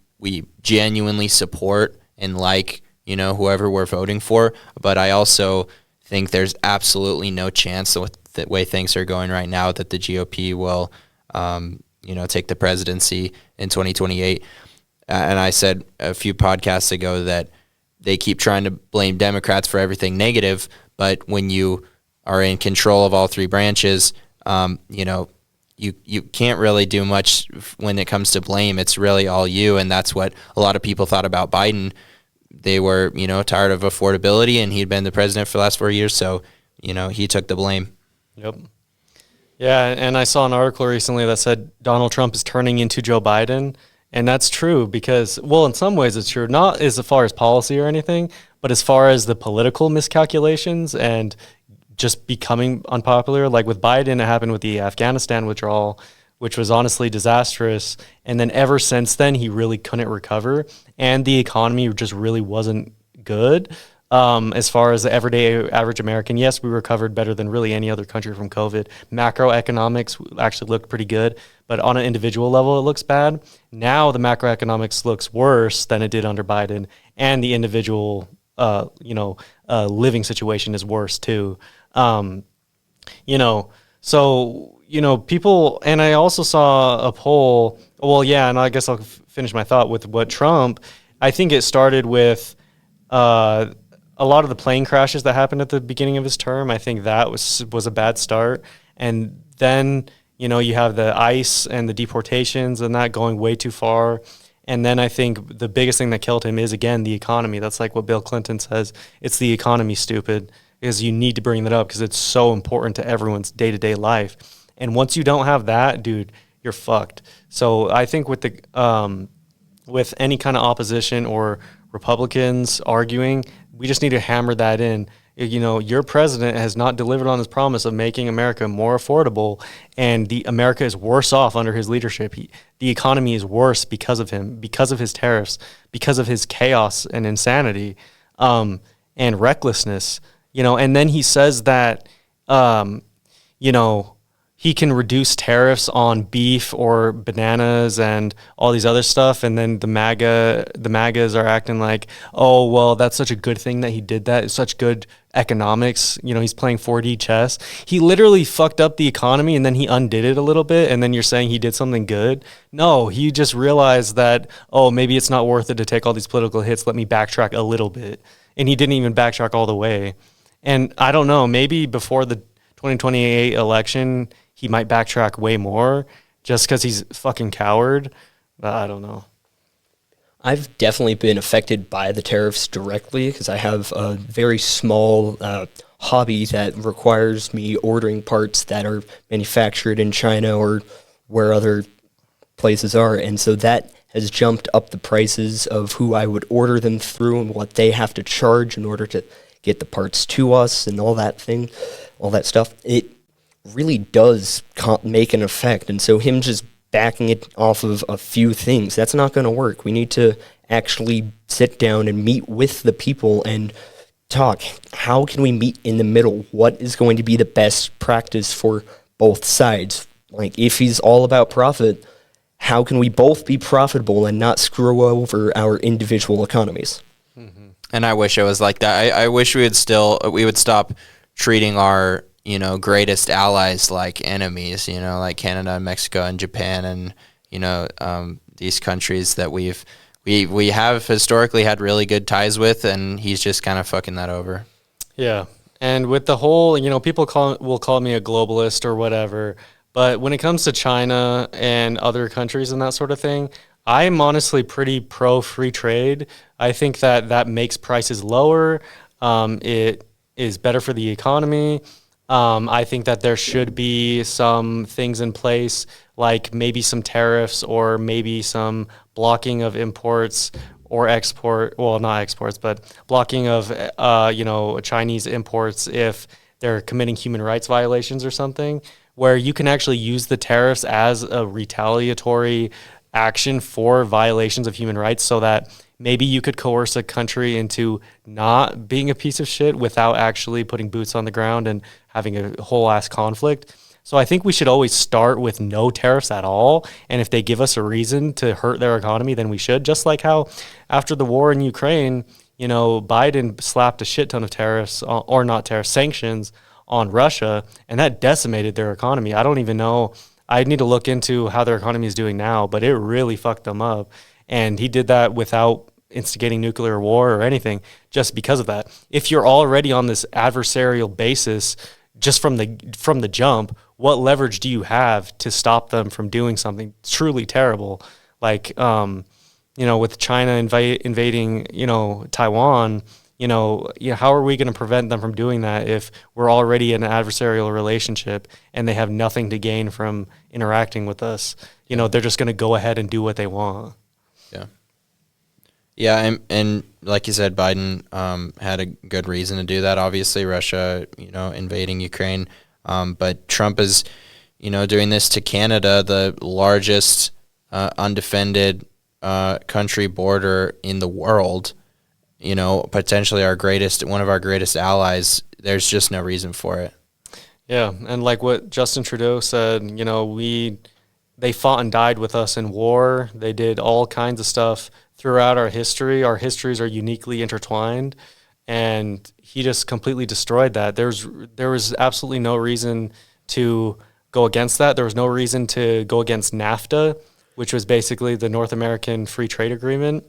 Speaker 2: genuinely support and like, whoever we're voting for. But I also think there's absolutely no chance with the way things are going right now that the GOP will, take the presidency in 2028. And I said a few podcasts ago that they keep trying to blame Democrats for everything negative, but when you are in control of all three branches, you can't really do much when it comes to blame. It's really all you, and that's what a lot of people thought about Biden. They were, tired of affordability, and he'd been the president for the last 4 years, so, he took the blame.
Speaker 1: Yep. Yeah, and I saw an article recently that said Donald Trump is turning into Joe Biden, and that's true because, well, in some ways it's true, not as far as policy or anything, but as far as the political miscalculations and just becoming unpopular. Like with Biden, it happened with the Afghanistan withdrawal, which was honestly disastrous. And then ever since then, he really couldn't recover. And the economy just really wasn't good. As far as the everyday average American, yes, we recovered better than really any other country from COVID. Macroeconomics actually looked pretty good, but on an individual level, it looks bad. Now the macroeconomics looks worse than it did under Biden, and the individual, living situation is worse too. So people, and I also saw a poll. Well, yeah, and I guess I'll finish my thought with what Trump. I think it started with uh, a lot of the plane crashes that happened at the beginning of his term. I think that was a bad start, and then you have the ICE and the deportations and that going way too far. And then I think the biggest thing that killed him is, again, the economy. That's like what Bill Clinton says. It's the economy, stupid, because you need to bring that up because it's so important to everyone's day-to-day life. And once you don't have that, dude, you're fucked. So I think with any kind of opposition or Republicans arguing, we just need to hammer that in. Your president has not delivered on his promise of making America more affordable, and America is worse off under his leadership. The economy is worse because of him, because of his tariffs, because of his chaos and insanity, and recklessness. And then he says that, you know, he can reduce tariffs on beef or bananas and all these other stuff, and then the MAGAs are acting like, oh well, that's such a good thing that he did that. It's such good economics. He's playing 4D chess. He literally fucked up the economy and then he undid it a little bit, and then you're saying he did something good? No, he just realized that, oh, maybe it's not worth it to take all these political hits. Let me backtrack a little bit, and he didn't even backtrack all the way. And I don't know, maybe before the 2028 election, he might backtrack way more just because he's a fucking coward. But I don't know.
Speaker 3: I've definitely been affected by the tariffs directly because I have a very small hobby that requires me ordering parts that are manufactured in China or where other places are. And so that has jumped up the prices of who I would order them through and what they have to charge in order to get the parts to us and all that stuff. It really does make an effect. And so him just backing it off of a few things, that's not going to work. We need to actually sit down and meet with the people and talk. How can we meet in the middle? What is going to be the best practice for both sides? Like, if he's all about profit, how can we both be profitable and not screw over our individual economies?
Speaker 2: Mm-hmm. And I wish it was like that. I wish we would stop treating our greatest allies like enemies, like Canada and Mexico and Japan and, these countries that we have historically had really good ties with, and he's just kind of fucking that over. Yeah.
Speaker 1: And with the whole, people will call me a globalist or whatever, but when it comes to China and other countries and that sort of thing, I'm honestly pretty pro free trade. I think that makes prices lower. It is better for the economy. I think that there should be some things in place, like maybe some tariffs or maybe some blocking of imports or not exports, but blocking of, Chinese imports if they're committing human rights violations or something, where you can actually use the tariffs as a retaliatory action for violations of human rights, so that maybe you could coerce a country into not being a piece of shit without actually putting boots on the ground and having a whole ass conflict. So I think we should always start with no tariffs at all. And if they give us a reason to hurt their economy, then we should. Just like how after the war in Ukraine, Biden slapped a shit ton of tariffs, or not tariffs, sanctions on Russia, and that decimated their economy. I don't even know. I need to look into how their economy is doing now, but it really fucked them up. And he did that without instigating nuclear war or anything, just because of that. If you're already on this adversarial basis, just from the jump, what leverage do you have to stop them from doing something truly terrible? Like, with China invading, Taiwan, how are we going to prevent them from doing that if we're already in an adversarial relationship and they have nothing to gain from interacting with us? They're just going to go ahead and do what they want.
Speaker 2: Yeah. Yeah, and like you said, Biden had a good reason to do that. Obviously, Russia, invading Ukraine. But Trump is, doing this to Canada, the largest undefended country border in the world. Potentially one of our greatest allies. There's just no reason for it.
Speaker 1: Yeah, and like what Justin Trudeau said, they fought and died with us in war. They did all kinds of stuff throughout our history. Our histories are uniquely intertwined, and he just completely destroyed that. There was absolutely no reason to go against that. There was no reason to go against NAFTA, which was basically the North American Free Trade Agreement,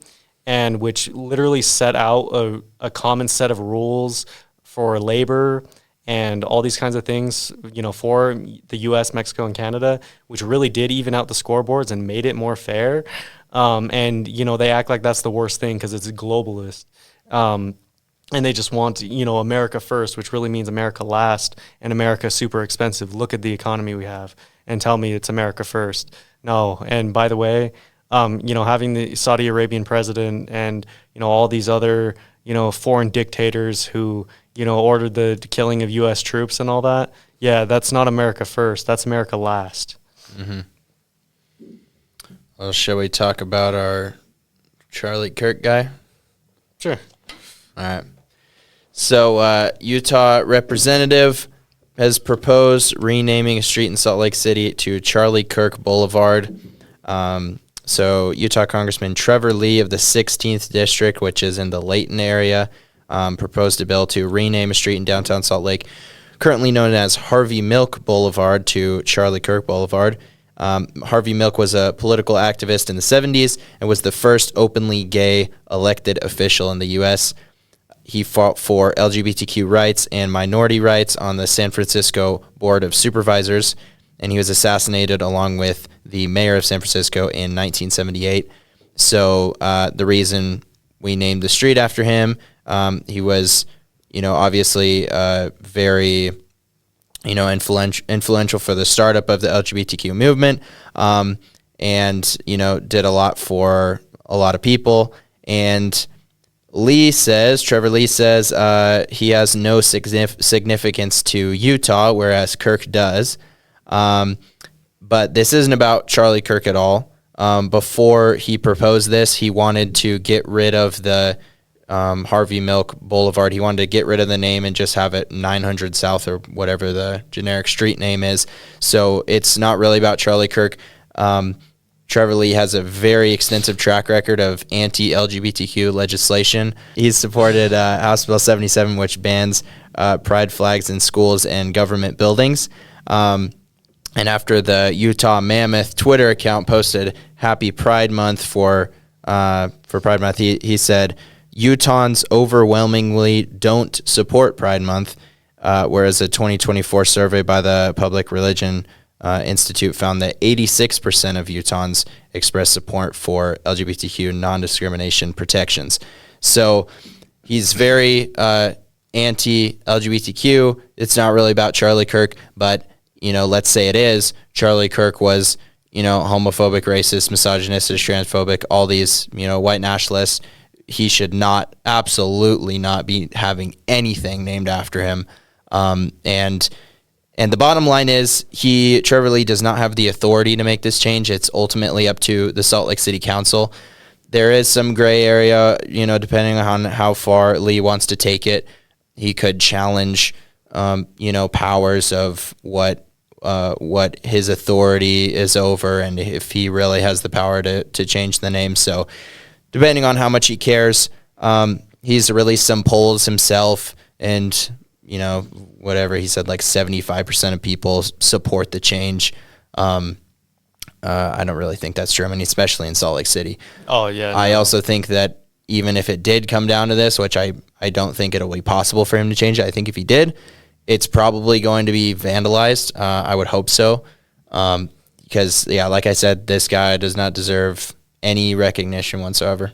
Speaker 1: and which literally set out a common set of rules for labor and all these kinds of things, for the U.S., Mexico, and Canada, which really did even out the scoreboards and made it more fair. And they act like that's the worst thing because it's globalist. And they just want, America first, which really means America last, and America super expensive. Look at the economy we have and tell me it's America first. No. And by the way, having the Saudi Arabian president and, all these other, foreign dictators who, ordered the killing of U.S. troops and all that. Yeah, that's not America first. That's America last.
Speaker 2: Mm-hmm. Well, shall we talk about our Charlie Kirk guy?
Speaker 1: Sure.
Speaker 2: All right. So, Utah representative has proposed renaming a street in Salt Lake City to Charlie Kirk Boulevard. So, Utah Congressman Trevor Lee of the 16th District, which is in the Layton area, proposed a bill to rename a street in downtown Salt Lake, currently known as Harvey Milk Boulevard, to Charlie Kirk Boulevard. Harvey Milk was a political activist in the 70s and was the first openly gay elected official in the U.S. He fought for LGBTQ rights and minority rights on the San Francisco Board of Supervisors, and he was assassinated along with the mayor of San Francisco in 1978. So the reason we named the street after him, he was, obviously very, influential for the startup of the LGBTQ movement, and, did a lot for a lot of people. And Trevor Lee says, he has no significance to Utah, whereas Kirk does. But this isn't about Charlie Kirk at all. Before he proposed this, he wanted to get rid of the Harvey Milk Boulevard. He wanted to get rid of the name and just have it 900 South or whatever the generic street name is. So it's not really about Charlie Kirk. Trevor Lee has a very extensive track record of anti-LGBTQ legislation. He's supported House Bill 77, which bans pride flags in schools and government buildings. And after the Utah Mammoth Twitter account posted Happy Pride Month for Pride Month, he said, Utahns overwhelmingly don't support Pride Month, whereas a 2024 survey by the Public Religion Institute found that 86% of Utahns express support for LGBTQ non-discrimination protections. So he's very anti-LGBTQ. It's not really about Charlie Kirk, but let's say it is. Charlie Kirk was, homophobic, racist, misogynistic, transphobic, all these, white nationalists. He should absolutely not be having anything named after him. And the bottom line is Trevor Lee does not have the authority to make this change. It's ultimately up to the Salt Lake City Council. There is some gray area, depending on how far Lee wants to take it. He could challenge, powers of what his authority is over, and if he really has the power to change the name. So depending on how much he cares, he's released some polls himself, and whatever he said, like 75% of people support the change. I don't really think that's true. I mean, especially in Salt Lake City.
Speaker 1: Oh yeah.
Speaker 2: I also think that even if it did come down to this, which I don't think it'll be possible for him to change it, I think if he did, it's probably going to be vandalized. I would hope so. Because, like I said, this guy does not deserve any recognition whatsoever.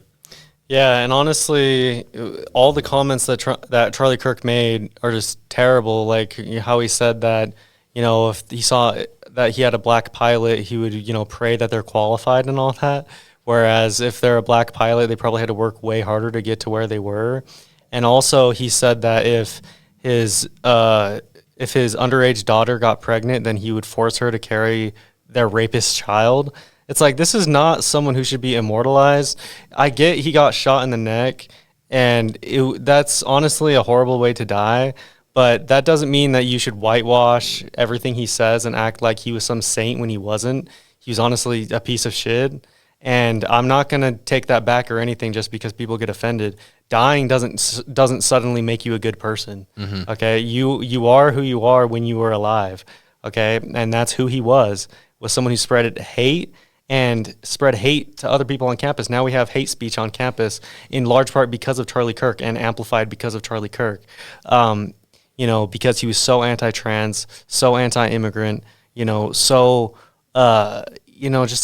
Speaker 1: Yeah, and honestly, all the comments that Charlie Kirk made are just terrible. Like how he said that, if he saw that he had a black pilot, he would, pray that they're qualified and all that. Whereas if they're a black pilot, they probably had to work way harder to get to where they were. And also, he said that if his underage daughter got pregnant, then he would force her to carry their rapist child. It's like, this is not someone who should be immortalized. I get he got shot in the neck, and that's honestly a horrible way to die, but that doesn't mean that you should whitewash everything he says and act like he was some saint when he wasn't. He was honestly a piece of shit, and I'm not going to take that back or anything just because people get offended. Dying doesn't suddenly make you a good person. Mm-hmm. Okay, you are who you are when you were alive. okay? And that's who he was someone who spread hate and spread hate to other people on campus. Now we have hate speech on campus in large part because of Charlie Kirk and amplified because of Charlie Kirk. Because he was so anti-trans, so anti-immigrant, just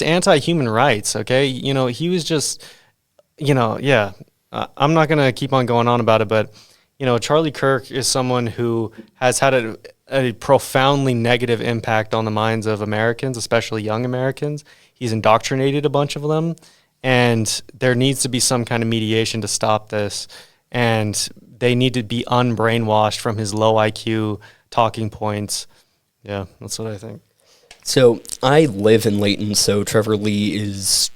Speaker 1: anti-human rights, okay? He was just, I'm not going to keep on going on about it, but, Charlie Kirk is someone who has had a profoundly negative impact on the minds of Americans, especially young Americans. He's indoctrinated a bunch of them, and there needs to be some kind of mediation to stop this, and they need to be unbrainwashed from his low IQ talking points. Yeah, that's what I think.
Speaker 3: So I live in Layton, so Trevor Lee is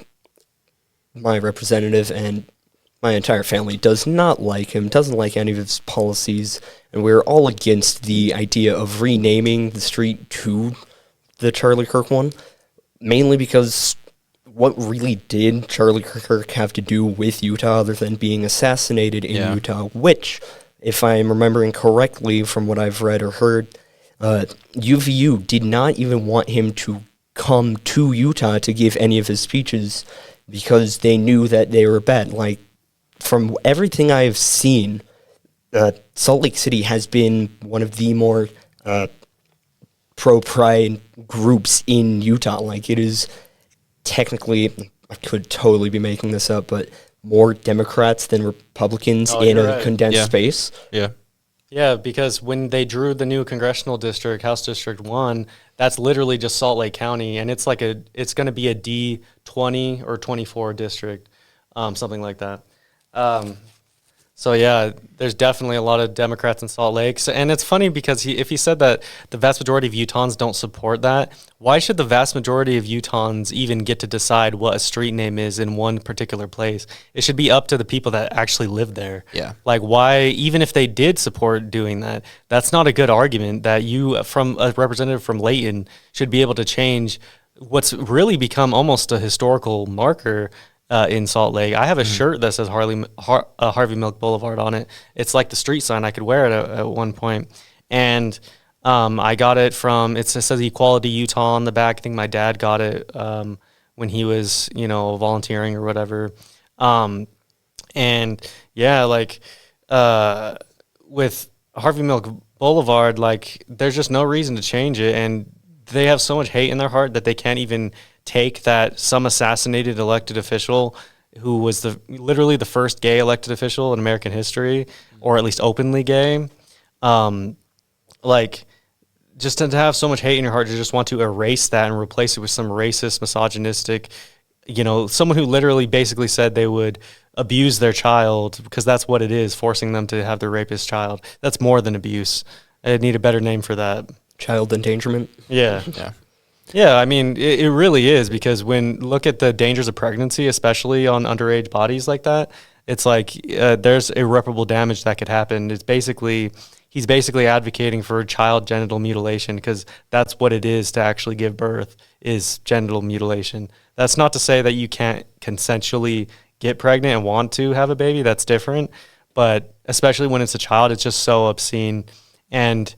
Speaker 3: my representative, and my entire family does not like him, doesn't like any of his policies, and we're all against the idea of renaming the street to the Charlie Kirk one, mainly because what really did Charlie Kirk have to do with Utah other than being assassinated in Utah, which, if I'm remembering correctly from what I've read or heard, UVU did not even want him to come to Utah to give any of his speeches because they knew that they were bad. Like, from everything I've seen, Salt Lake City has been one of the more pro-pride groups in Utah. Like, it is technically, I could totally be making this up, but more Democrats than Republicans in a condensed space.
Speaker 2: Yeah.
Speaker 1: Yeah, because when they drew the new congressional district, House District 1, that's literally just Salt Lake County, and it's going to be a D20 or 24 district, something like that. So yeah, there's definitely a lot of Democrats in Salt Lake. So, and it's funny because if he said that the vast majority of Utahns don't support that, why should the vast majority of Utahns even get to decide what a street name is in one particular place? It should be up to the people that actually live there.
Speaker 2: Yeah.
Speaker 1: Like, why, even if they did support doing that, that's not a good argument that you, from a representative from Layton, should be able to change what's really become almost a historical marker in Salt Lake. I have a shirt that says Harvey Milk Boulevard on it. It's like the street sign. I could wear it at one point. And I got it from, it says Equality Utah on the back. I think my dad got it when he was, volunteering or whatever. And yeah, like with Harvey Milk Boulevard, like there's just no reason to change it. And they have so much hate in their heart that they can't even take that some assassinated elected official who was literally the first gay elected official in American history, or at least openly gay, like just to have so much hate in your heart to just want to erase that and replace it with some racist, misogynistic, someone who literally basically said they would abuse their child, because that's what it is, forcing them to have their rapist child. That's more than abuse. I need a better name for that.
Speaker 3: Child endangerment.
Speaker 1: Yeah. Yeah, I mean, it really is, because look at the dangers of pregnancy, especially on underage bodies like that, it's like there's irreparable damage that could happen. He's basically advocating for child genital mutilation, because that's what it is to actually give birth, is genital mutilation. That's not to say that you can't consensually get pregnant and want to have a baby. That's different. But especially when it's a child, it's just so obscene. And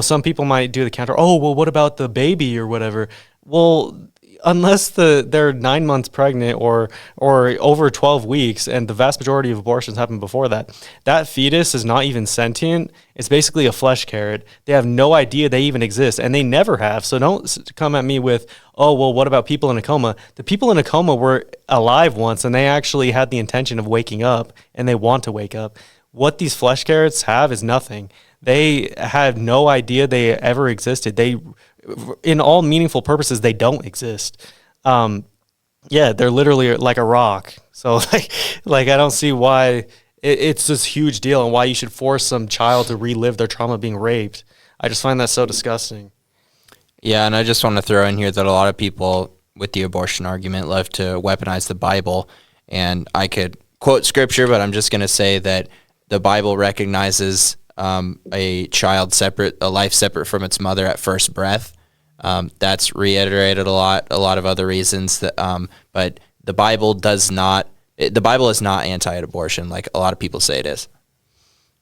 Speaker 1: some people might do the counter, oh, well, what about the baby or whatever? Well, unless they're 9 months pregnant or over 12 weeks, and the vast majority of abortions happen before that fetus is not even sentient. It's basically a flesh carrot. They have no idea they even exist, and they never have. So don't come at me with, oh, well, what about people in a coma? The people in a coma were alive once, and they actually had the intention of waking up, and they want to wake up. What these flesh carrots have is nothing. They had no idea they ever existed. In all meaningful purposes, they don't exist. They're literally like a rock. So like I don't see why it's this huge deal and why you should force some child to relive their trauma of being raped. I just find that so disgusting.
Speaker 2: Yeah, and I just want to throw in here that a lot of people with the abortion argument love to weaponize the Bible. And I could quote scripture, but I'm just going to say that the Bible recognizes a life separate from its mother at first breath. That's reiterated a lot of other reasons that, but the Bible is not anti-abortion like a lot of people say it is.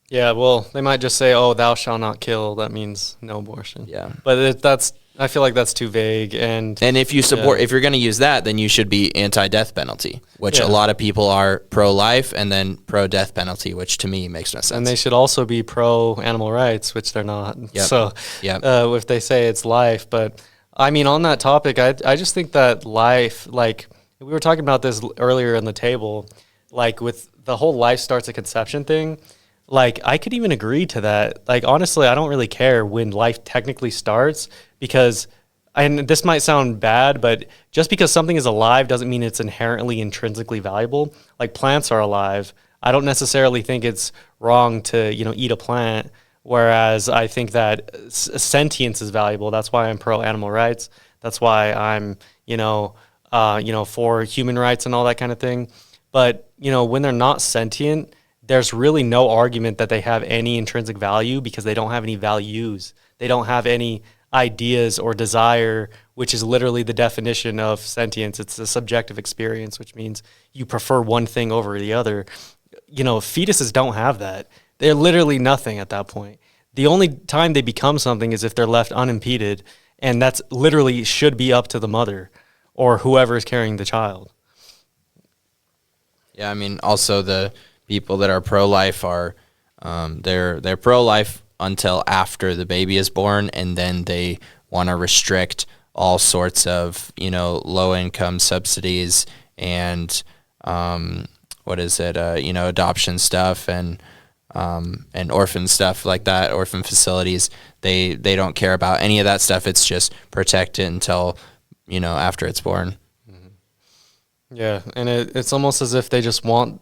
Speaker 1: Yeah, well, they might just say, "Oh, thou shalt not kill." That means no abortion.
Speaker 2: Yeah.
Speaker 1: But that's I feel like that's too vague. And
Speaker 2: if you support, if you're going to use that, then you should be anti-death penalty, which
Speaker 1: Yeah.
Speaker 2: a lot of people are pro-life, and then pro-death penalty, which to me makes no sense.
Speaker 1: and they should also be pro animal rights, which they're not.
Speaker 2: Yep.
Speaker 1: So
Speaker 2: Yep.
Speaker 1: if they say it's life, but I mean, on that topic, I just think that life, like we were talking about this earlier in the table, like with the whole life starts at conception thing. Like I could even agree to that. Like honestly, I don't really care when life technically starts because and this might sound bad, but just because something is alive doesn't mean it's inherently intrinsically valuable. Like plants are alive. I don't necessarily think it's wrong to, eat a plant, whereas I think that sentience is valuable. That's why I'm pro animal rights. That's why I'm, for human rights and all that kind of thing. But, when they're not sentient, there's really no argument that they have any intrinsic value because they don't have any values. They don't have any ideas or desire, which is literally the definition of sentience. It's a subjective experience, which means you prefer one thing over the other. Fetuses don't have that. They're literally nothing at that point. The only time they become something is if they're left unimpeded, and that's literally should be up to the mother or whoever is carrying the child.
Speaker 2: Yeah, I mean, also the people that are pro-life are they're pro-life until after the baby is born, and then they want to restrict all sorts of low-income subsidies and adoption stuff and orphan stuff like that, orphan facilities. They don't care about any of that stuff. It's just protect it until after it's born.
Speaker 1: Yeah, and it's almost as if they just want,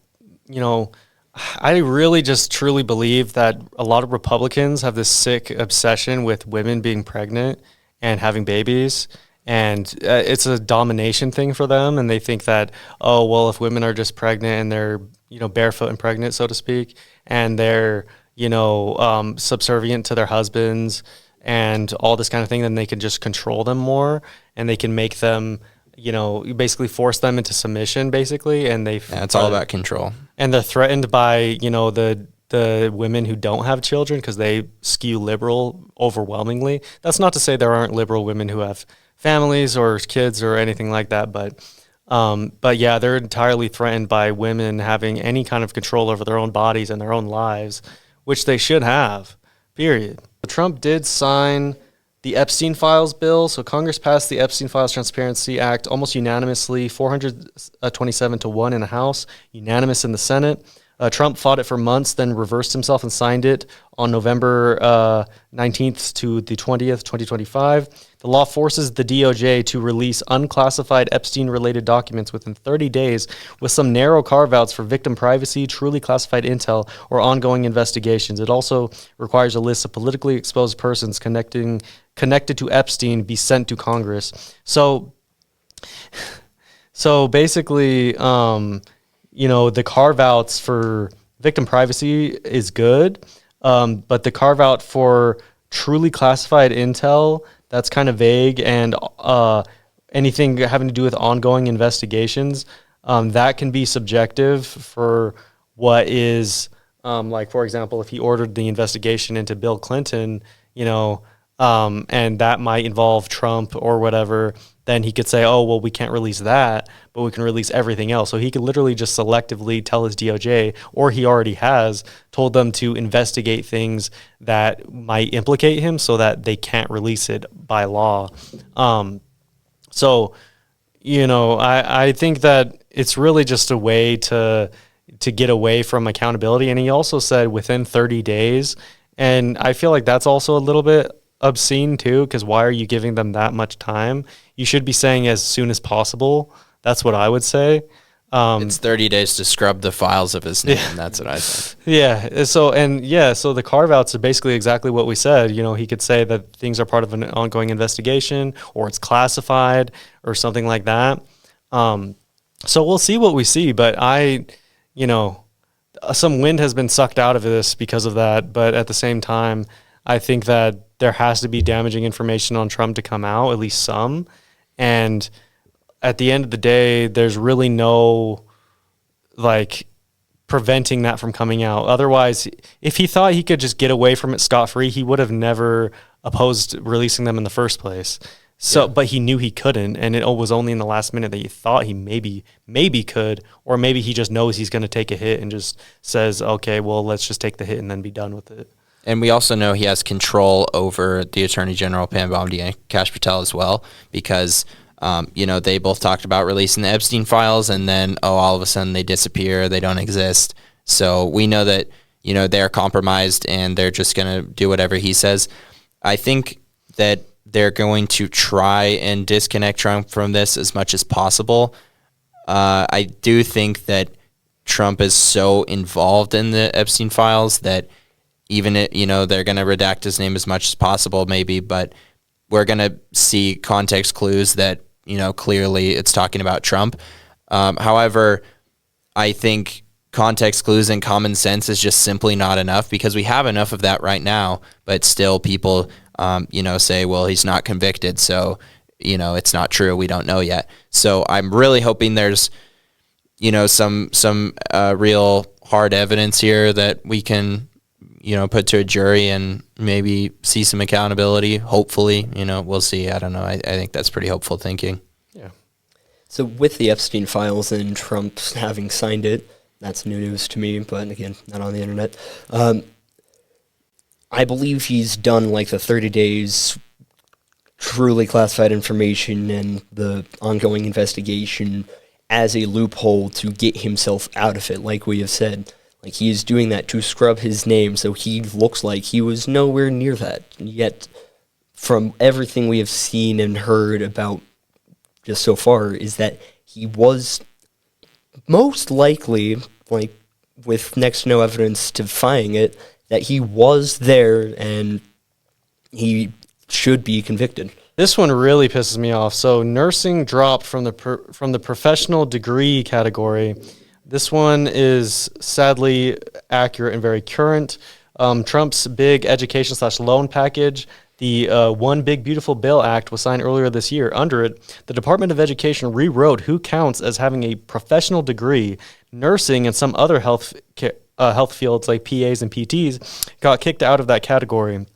Speaker 1: I really just truly believe that a lot of Republicans have this sick obsession with women being pregnant and having babies, and it's a domination thing for them, and they think that, oh, well, if women are just pregnant and they're, barefoot and pregnant, so to speak, and they're, subservient to their husbands and all this kind of thing, then they can just control them more, and they can make them you basically force them into submission, basically, and
Speaker 2: it's all about control.
Speaker 1: And they're threatened by the women who don't have children because they skew liberal overwhelmingly. That's not to say there aren't liberal women who have families or kids or anything like that, but yeah, they're entirely threatened by women having any kind of control over their own bodies and their own lives, which they should have. Period. Trump did sign the Epstein Files bill. So Congress passed the Epstein Files Transparency Act almost unanimously, 427-1 in the House, unanimous in the Senate. Trump fought it for months, then reversed himself and signed it on November 19th to the 20th, 2025. The law forces the DOJ to release unclassified Epstein-related documents within 30 days with some narrow carve-outs for victim privacy, truly classified intel, or ongoing investigations. It also requires a list of politically exposed persons connected to Epstein be sent to Congress. So basically, the carve-outs for victim privacy is good, but the carve-out for truly classified intel, that's kind of vague, and anything having to do with ongoing investigations, that can be subjective for what is, like, for example, if he ordered the investigation into Bill Clinton, and that might involve Trump or whatever, then he could say, oh, well, we can't release that, but we can release everything else. So he could literally just selectively tell his DOJ, or he already has, told them to investigate things that might implicate him so that they can't release it by law. I think that it's really just a way to get away from accountability. And he also said within 30 days. And I feel like that's also a little bit obscene too, because why are you giving them that much time? You should be saying as soon as possible. That's what I would say.
Speaker 2: It's 30 days to scrub the files of his name. Yeah. That's what I think.
Speaker 1: Yeah. So the carve-outs are basically exactly what we said. He could say that things are part of an ongoing investigation, or it's classified, or something like that. So we'll see what we see. But some wind has been sucked out of this because of that. But at the same time, I think that there has to be damaging information on Trump to come out, at least some. And at the end of the day, there's really no preventing that from coming out. Otherwise, if he thought he could just get away from it scot-free, he would have never opposed releasing them in the first place. So, but he knew he couldn't, and it was only in the last minute that he thought he maybe could, or maybe he just knows he's going to take a hit and just says, okay, well, let's just take the hit and then be done with it.
Speaker 2: And we also know he has control over the Attorney General, Pam Bondi, and Kash Patel as well, because, they both talked about releasing the Epstein files, and then, all of a sudden they disappear, they don't exist. So we know that, they're compromised, and they're just going to do whatever he says. I think that they're going to try and disconnect Trump from this as much as possible. I do think that Trump is so involved in the Epstein files that even they're going to redact his name as much as possible, maybe, but we're going to see context clues that, clearly it's talking about Trump. However, I think context clues and common sense is just simply not enough, because we have enough of that right now, but still people say, well, he's not convicted, so, it's not true. We don't know yet. So I'm really hoping there's, some real hard evidence here that we can, put to a jury and maybe see some accountability. Hopefully, we'll see. I don't know. I think that's pretty hopeful thinking.
Speaker 1: Yeah.
Speaker 3: So with the Epstein files and Trump having signed it, that's new news to me, but again, not on the internet. I believe he's done like the 30 days truly classified information and the ongoing investigation as a loophole to get himself out of it, like we have said. Like, he is doing that to scrub his name so he looks like he was nowhere near that. Yet, from everything we have seen and heard about just so far, is that he was most likely, like, with next to no evidence defying it, that he was there and he should be convicted.
Speaker 1: This one really pisses me off. So nursing dropped from the professional degree category. This one is sadly accurate and very current. Trump's big education/loan package, the One Big Beautiful Bill Act, was signed earlier this year. Under it, the Department of Education rewrote who counts as having a professional degree. Nursing and some other health fields like PAs and PTs got kicked out of that category.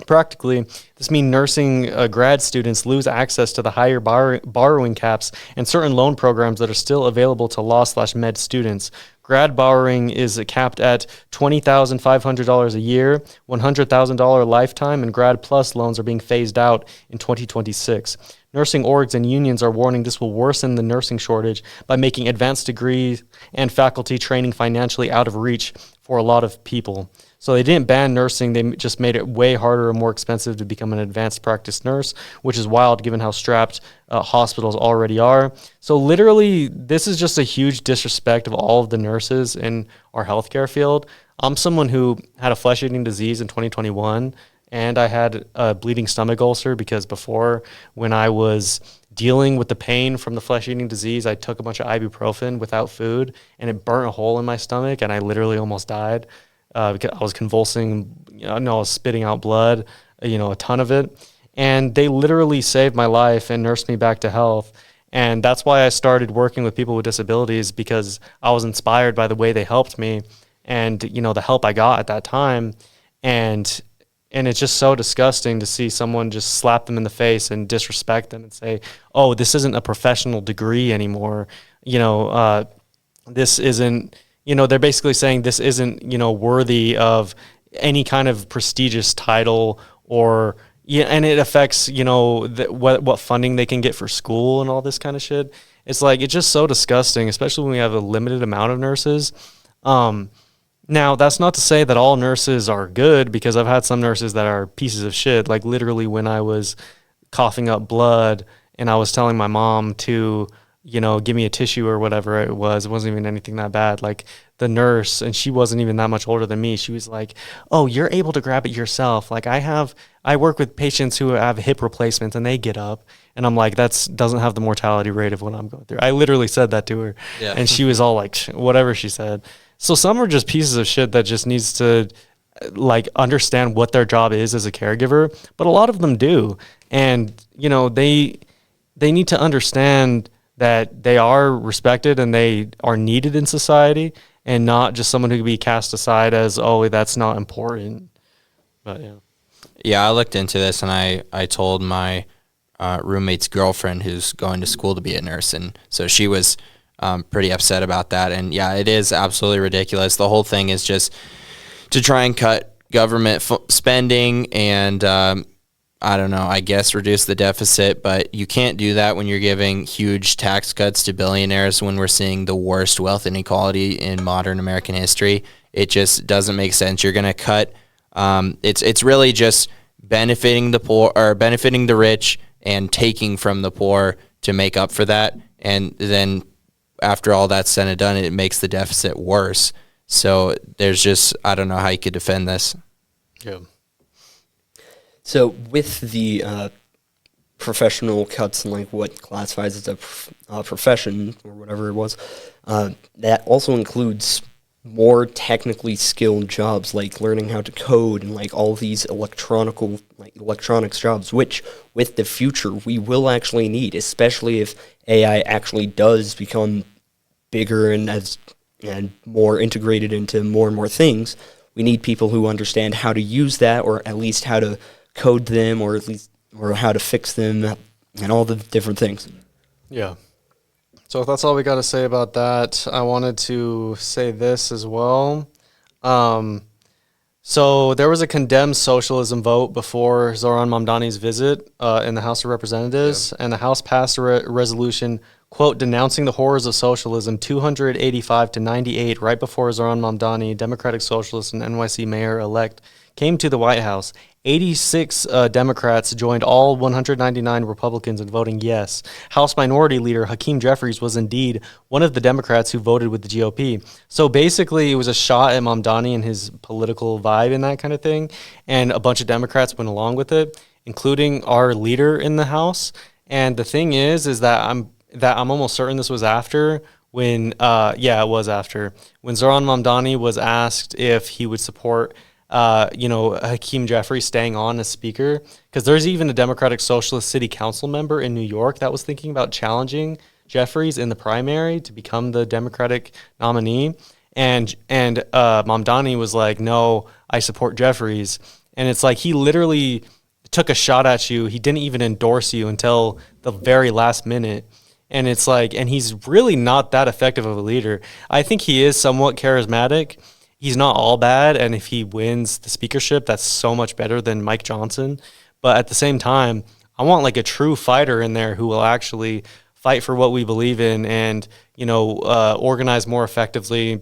Speaker 1: Practically, this means nursing grad students lose access to the higher borrowing caps and certain loan programs that are still available to law/med students. Grad borrowing is capped at $20,500 a year, $100,000 lifetime, and Grad Plus loans are being phased out in 2026. Nursing orgs and unions are warning this will worsen the nursing shortage by making advanced degrees and faculty training financially out of reach for a lot of people. So they didn't ban nursing, they just made it way harder and more expensive to become an advanced practice nurse, which is wild given how strapped hospitals already are. So literally, this is just a huge disrespect of all of the nurses in our healthcare field. I'm someone who had a flesh-eating disease in 2021, and I had a bleeding stomach ulcer because before, when I was dealing with the pain from the flesh-eating disease, I took a bunch of ibuprofen without food, and it burnt a hole in my stomach, and I literally almost died. Because I was convulsing, I was spitting out blood, a ton of it. And they literally saved my life and nursed me back to health. And that's why I started working with people with disabilities, because I was inspired by the way they helped me and, the help I got at that time. And it's just so disgusting to see someone just slap them in the face and disrespect them and say, oh, this isn't a professional degree anymore. This isn't... they're basically saying this isn't, worthy of any kind of prestigious title and it affects, what funding they can get for school and all this kind of shit. It's like, it's just so disgusting, especially when we have a limited amount of nurses. Now, that's not to say that all nurses are good, because I've had some nurses that are pieces of shit. Like, literally, when I was coughing up blood and I was telling my mom to, give me a tissue or whatever it wasn't even anything that bad. Like, the nurse, and she wasn't even that much older than me, she was like, oh, you're able to grab it yourself. Like, I work with patients who have hip replacements and they get up. And I'm like, doesn't have the mortality rate of what I'm going through. I literally said that to her. Yeah. And she was all like, whatever she said. So some are just pieces of shit that just needs to understand what their job is as a caregiver. But a lot of them do. And, they need to understand that they are respected and they are needed in society, and not just someone who could be cast aside as, oh, that's not important. But yeah.
Speaker 2: Yeah, I looked into this, and I told my roommate's girlfriend who's going to school to be a nurse, and so she was pretty upset about that. And yeah, it is absolutely ridiculous. The whole thing is just to try and cut government spending and I don't know, I guess reduce the deficit, but you can't do that when you're giving huge tax cuts to billionaires when we're seeing the worst wealth inequality in modern American history. It just doesn't make sense. You're going to cut. It's really just benefiting the poor or benefiting the rich and taking from the poor to make up for that. And then after all that's said and done, it makes the deficit worse. So there's just, I don't know how you could defend this.
Speaker 1: Yeah.
Speaker 3: So with the professional cuts and like what classifies as a profession or whatever it was, that also includes more technically skilled jobs like learning how to code and like all these electronics jobs, which with the future we will actually need, especially if AI actually does become bigger and more integrated into more and more things. We need people who understand how to use that, or at least how to code them, or how to fix them, and all the different things.
Speaker 1: Yeah. So if that's all we got to say about that, I wanted to say this as well. So there was a condemned socialism vote before Zoran Mamdani's visit in the House of Representatives, and the House passed a resolution, quote, denouncing the horrors of socialism, 285 to 98, right before Zoran Mamdani, Democratic Socialist and NYC mayor-elect, came to the White House. 86 Democrats joined all 199 Republicans in voting yes. House Minority Leader Hakeem Jeffries was indeed one of the Democrats who voted with the GOP. So basically, it was a shot at Mamdani and his political vibe and that kind of thing, and a bunch of Democrats went along with it, including our leader in the House. And the thing is that I'm almost certain this was after when, it was after when Zoran Mamdani was asked if he would support Hakeem Jeffries staying on as speaker, because there's even a Democratic Socialist city council member in New York that was thinking about challenging Jeffries in the primary to become the Democratic nominee. And Mamdani was like, no, I support Jeffries. And it's like he literally took a shot at you. He didn't even endorse you until the very last minute. And it's like, and he's really not that effective of a leader. I think he is somewhat charismatic. He's not all bad, and if he wins the speakership, that's so much better than Mike Johnson. But at the same time, I want like a true fighter in there who will actually fight for what we believe in and, organize more effectively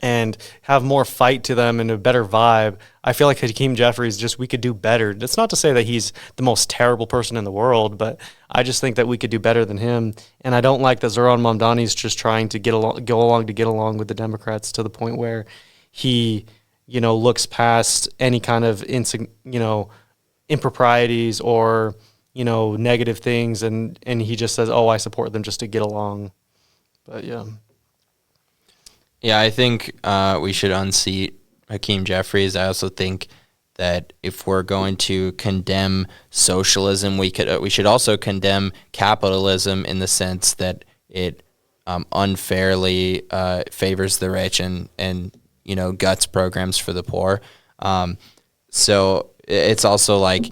Speaker 1: and have more fight to them and a better vibe. I feel like Hakeem Jeffries, we could do better. That's not to say that he's the most terrible person in the world, but I just think that we could do better than him. And I don't like that Zoran Mamdani's just trying to go along with the Democrats to the point where he, looks past any kind of, improprieties or, negative things. And he just says, oh, I support them just to get along. But yeah.
Speaker 2: Yeah, I think we should unseat Hakeem Jeffries. I also think that if we're going to condemn socialism, we should also condemn capitalism in the sense that it unfairly favors the rich and guts programs for the poor. So it's also like,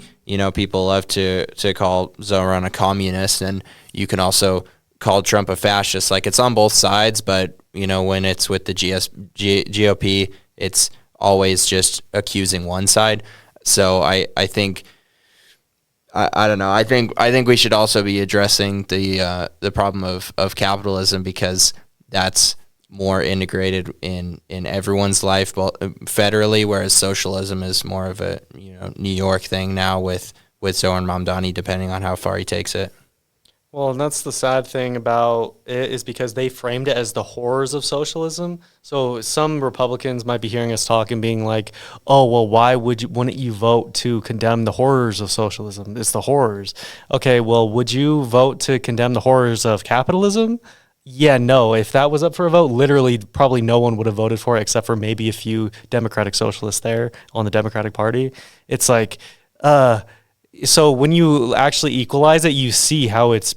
Speaker 2: people love to call Zoran a communist, and you can also call Trump a fascist. Like, it's on both sides, but when it's with the GOP, it's always just accusing one side. So I think I don't know. I think we should also be addressing the problem of capitalism, because that's more integrated in everyone's life, federally, whereas socialism is more of a New York thing now with Zoran Mamdani, depending on how far he takes it.
Speaker 1: Well, and that's the sad thing about it, is because they framed it as the horrors of socialism. So some Republicans might be hearing us talk and being like, oh, well, why wouldn't you vote to condemn the horrors of socialism? It's the horrors. Okay, well, would you vote to condemn the horrors of capitalism? Yeah, no. If that was up for a vote, literally probably no one would have voted for it except for maybe a few Democratic Socialists there on the Democratic Party. It's like, so when you actually equalize it, you see how it's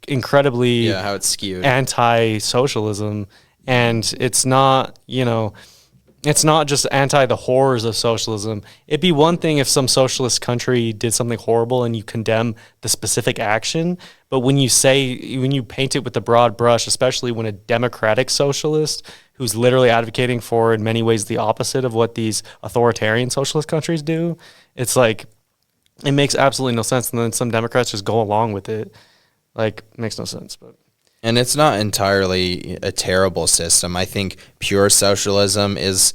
Speaker 1: incredibly
Speaker 2: how it's skewed
Speaker 1: anti-socialism, And it's not, it's not just anti the horrors of socialism. It'd be one thing if some socialist country did something horrible and you condemn the specific action, but when you paint it with the broad brush, especially when a democratic socialist who's literally advocating for in many ways the opposite of what these authoritarian socialist countries do, it's like it makes absolutely no sense. And then some Democrats just go along with it. Like, makes no sense. But
Speaker 2: And it's not entirely a terrible system. I think pure socialism is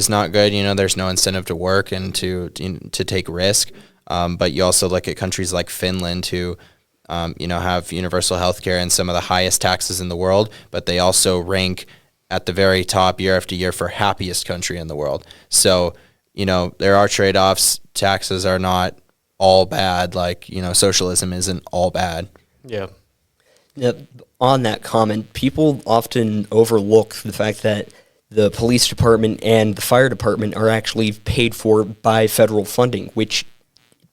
Speaker 2: not good. There's no incentive to work and to take risk. But you also look at countries like Finland who, have universal health care and some of the highest taxes in the world, but they also rank at the very top year after year for happiest country in the world. So, there are trade-offs. Taxes are not all bad. Like, socialism isn't all bad.
Speaker 1: yeah.
Speaker 3: Yeah, on that comment, people often overlook the fact that the police department and the fire department are actually paid for by federal funding, which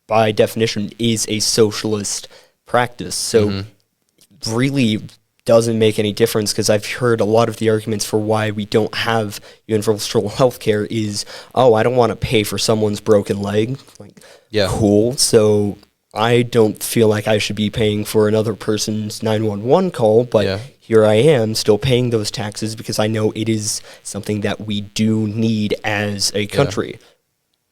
Speaker 3: by definition is a socialist practice. So really doesn't make any difference, because I've heard a lot of the arguments for why we don't have universal health care is, oh, I don't want to pay for someone's broken leg. Like,
Speaker 2: Yeah.
Speaker 3: cool. So I don't feel like I should be paying for another person's 911 call, but
Speaker 2: Yeah.
Speaker 3: here I am still paying those taxes because I know it is something that we do need as a country.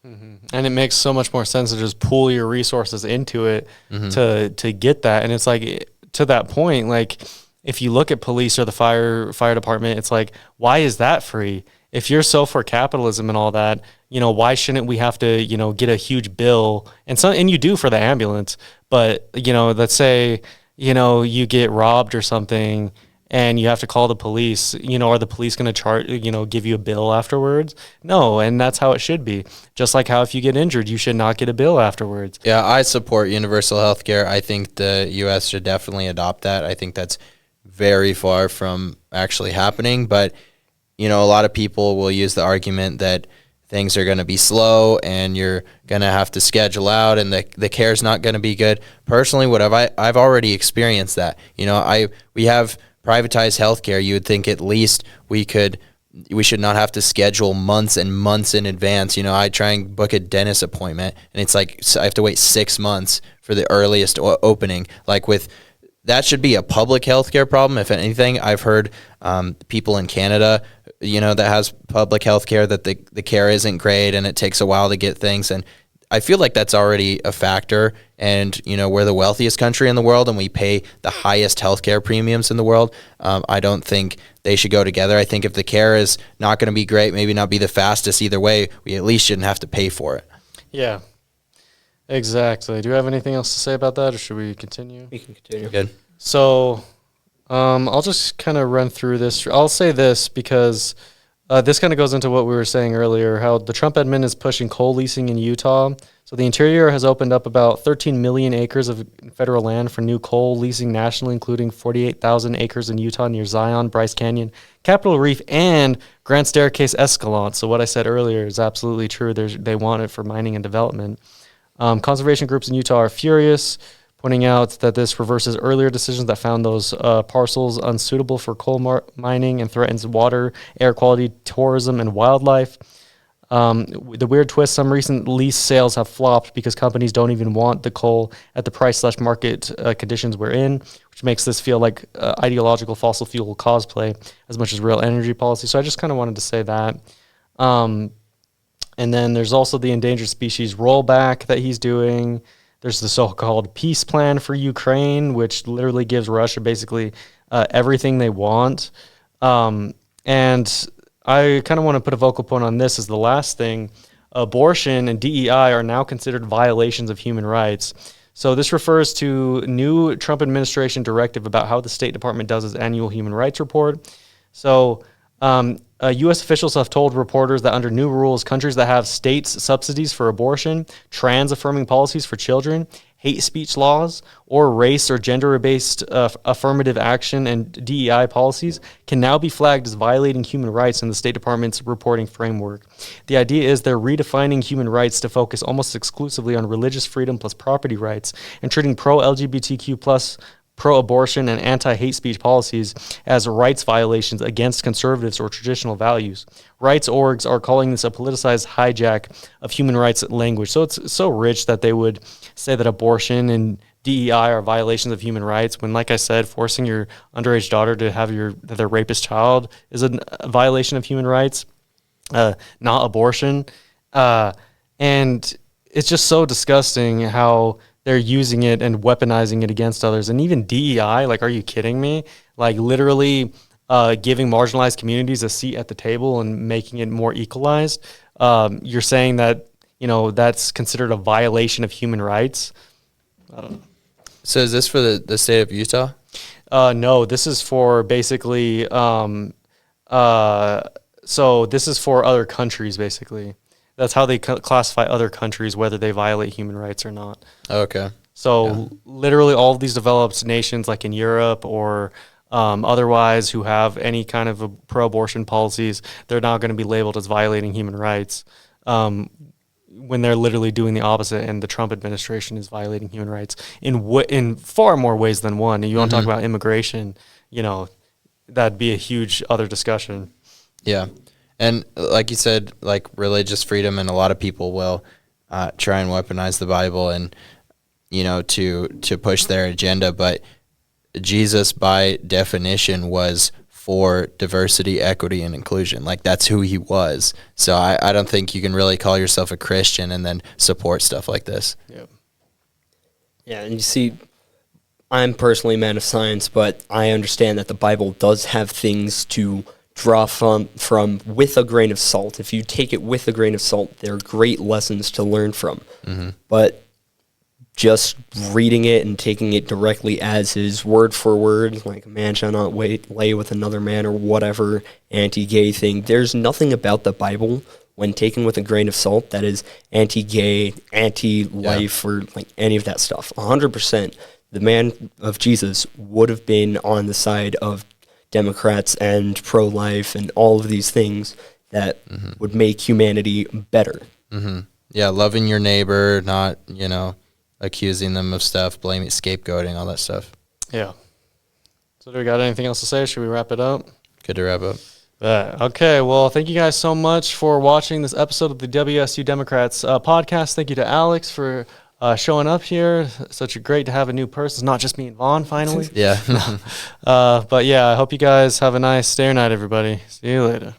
Speaker 1: And it makes so much more sense to just pool your resources into it to get that. And it's like, to that point, like, if you look at police or the fire department, it's like, why is that free? If you're so for capitalism and all that, why shouldn't we have to, get a huge bill? And you do for the ambulance, but, let's say, you get robbed or something and you have to call the police, are the police going to charge, give you a bill afterwards? No. And that's how it should be. Just like how if you get injured, you should not get a bill afterwards.
Speaker 2: Yeah, I support universal health care. I think the U.S. should definitely adopt that. I think that's very far from actually happening. But, a lot of people will use the argument that things are going to be slow and you're going to have to schedule out and the care is not going to be good. Personally, I've already experienced that. We have privatized healthcare. You would think at least we should not have to schedule months and months in advance. I try and book a dentist appointment and it's like I have to wait 6 months for the earliest opening. Like, that should be a public healthcare problem. If anything, I've heard people in Canada, that has public healthcare, that the care isn't great and it takes a while to get things. And I feel like that's already a factor. And, we're the wealthiest country in the world and we pay the highest healthcare premiums in the world. I don't think they should go together. I think if the care is not going to be great, maybe not be the fastest either way, we at least shouldn't have to pay for it.
Speaker 1: Yeah, exactly. Do you have anything else to say about that, or should we continue?
Speaker 3: We can continue.
Speaker 2: Good.
Speaker 1: So I'll just kind of run through this. I'll say this because this kind of goes into what we were saying earlier, how the Trump admin is pushing coal leasing in Utah. So the Interior has opened up about 13 million acres of federal land for new coal leasing nationally, including 48,000 acres in Utah near Zion, Bryce Canyon, Capitol Reef, and Grand Staircase Escalante. So what I said earlier is absolutely true. They want it for mining and development. Conservation groups in Utah are furious, pointing out that this reverses earlier decisions that found those parcels unsuitable for coal mining and threatens water, air quality, tourism, and wildlife. The weird twist, some recent lease sales have flopped because companies don't even want the coal at the price/market conditions we're in, which makes this feel like ideological fossil fuel cosplay as much as real energy policy. So I just kind of wanted to say that. And then there's also the endangered species rollback that he's doing. There's the so-called peace plan for Ukraine, which literally gives Russia basically everything they want. And I kind of want to put a vocal point on this as the last thing. Abortion and DEI are now considered violations of human rights. So this refers to new Trump administration directive about how the State Department does its annual human rights report. So U.S. officials have told reporters that under new rules, countries that have states subsidies for abortion, trans-affirming policies for children, hate speech laws, or race or gender-based affirmative action and DEI policies can now be flagged as violating human rights in the State Department's reporting framework. The idea is they're redefining human rights to focus almost exclusively on religious freedom plus property rights and treating pro-LGBTQ plus pro-abortion and anti-hate speech policies as rights violations against conservatives or traditional values. Rights orgs are calling this a politicized hijack of human rights language. So it's so rich that they would say that abortion and DEI are violations of human rights when, like I said, forcing your underage daughter to have their rapist child is a violation of human rights, not abortion. And it's just so disgusting how they're using it and weaponizing it against others. And even DEI, like, are you kidding me? Like, literally giving marginalized communities a seat at the table and making it more equalized. You're saying that, that's considered a violation of human rights. I don't know.
Speaker 2: So is this for the state of Utah?
Speaker 1: No, this is for basically, so this is for other countries, basically. That's how they classify other countries, whether they violate human rights or not.
Speaker 2: Okay.
Speaker 1: So literally all of these developed nations, like in Europe or otherwise, who have any kind of pro-abortion policies, they're not going to be labeled as violating human rights when they're literally doing the opposite, and the Trump administration is violating human rights in far more ways than one. And you want to talk about immigration, that'd be a huge other discussion.
Speaker 2: Yeah. And like you said, like religious freedom, and a lot of people will try and weaponize the Bible and, to push their agenda. But Jesus, by definition, was for diversity, equity, and inclusion. Like, that's who he was. So I don't think you can really call yourself a Christian and then support stuff like this.
Speaker 1: Yep.
Speaker 3: Yeah, and you see, I'm personally a man of science, but I understand that the Bible does have things to draw from with a grain of salt. If you take it with a grain of salt, there are great lessons to learn from. Mm-hmm. But just reading it and taking it directly as is, word for word, like a man shall not lay with another man or whatever anti-gay thing, there's nothing about the Bible when taken with a grain of salt that is anti-gay, anti-life, or like any of that stuff. 100%, the man of Jesus would have been on the side of Democrats and pro-life and all of these things that would make humanity better.
Speaker 2: Mm-hmm. Yeah, loving your neighbor, not, accusing them of stuff, blaming, scapegoating, all that stuff.
Speaker 1: Yeah. So do we got anything else to say? Should we wrap it up?
Speaker 2: Good to wrap up.
Speaker 1: Okay, well, thank you guys so much for watching this episode of the WSU Democrats podcast. Thank you to Alex for showing up here. Such a great to have a new person. It's not just me and Vaughn, finally.
Speaker 2: Yeah.
Speaker 1: But yeah, I hope you guys have a nice day or night, everybody. See you later.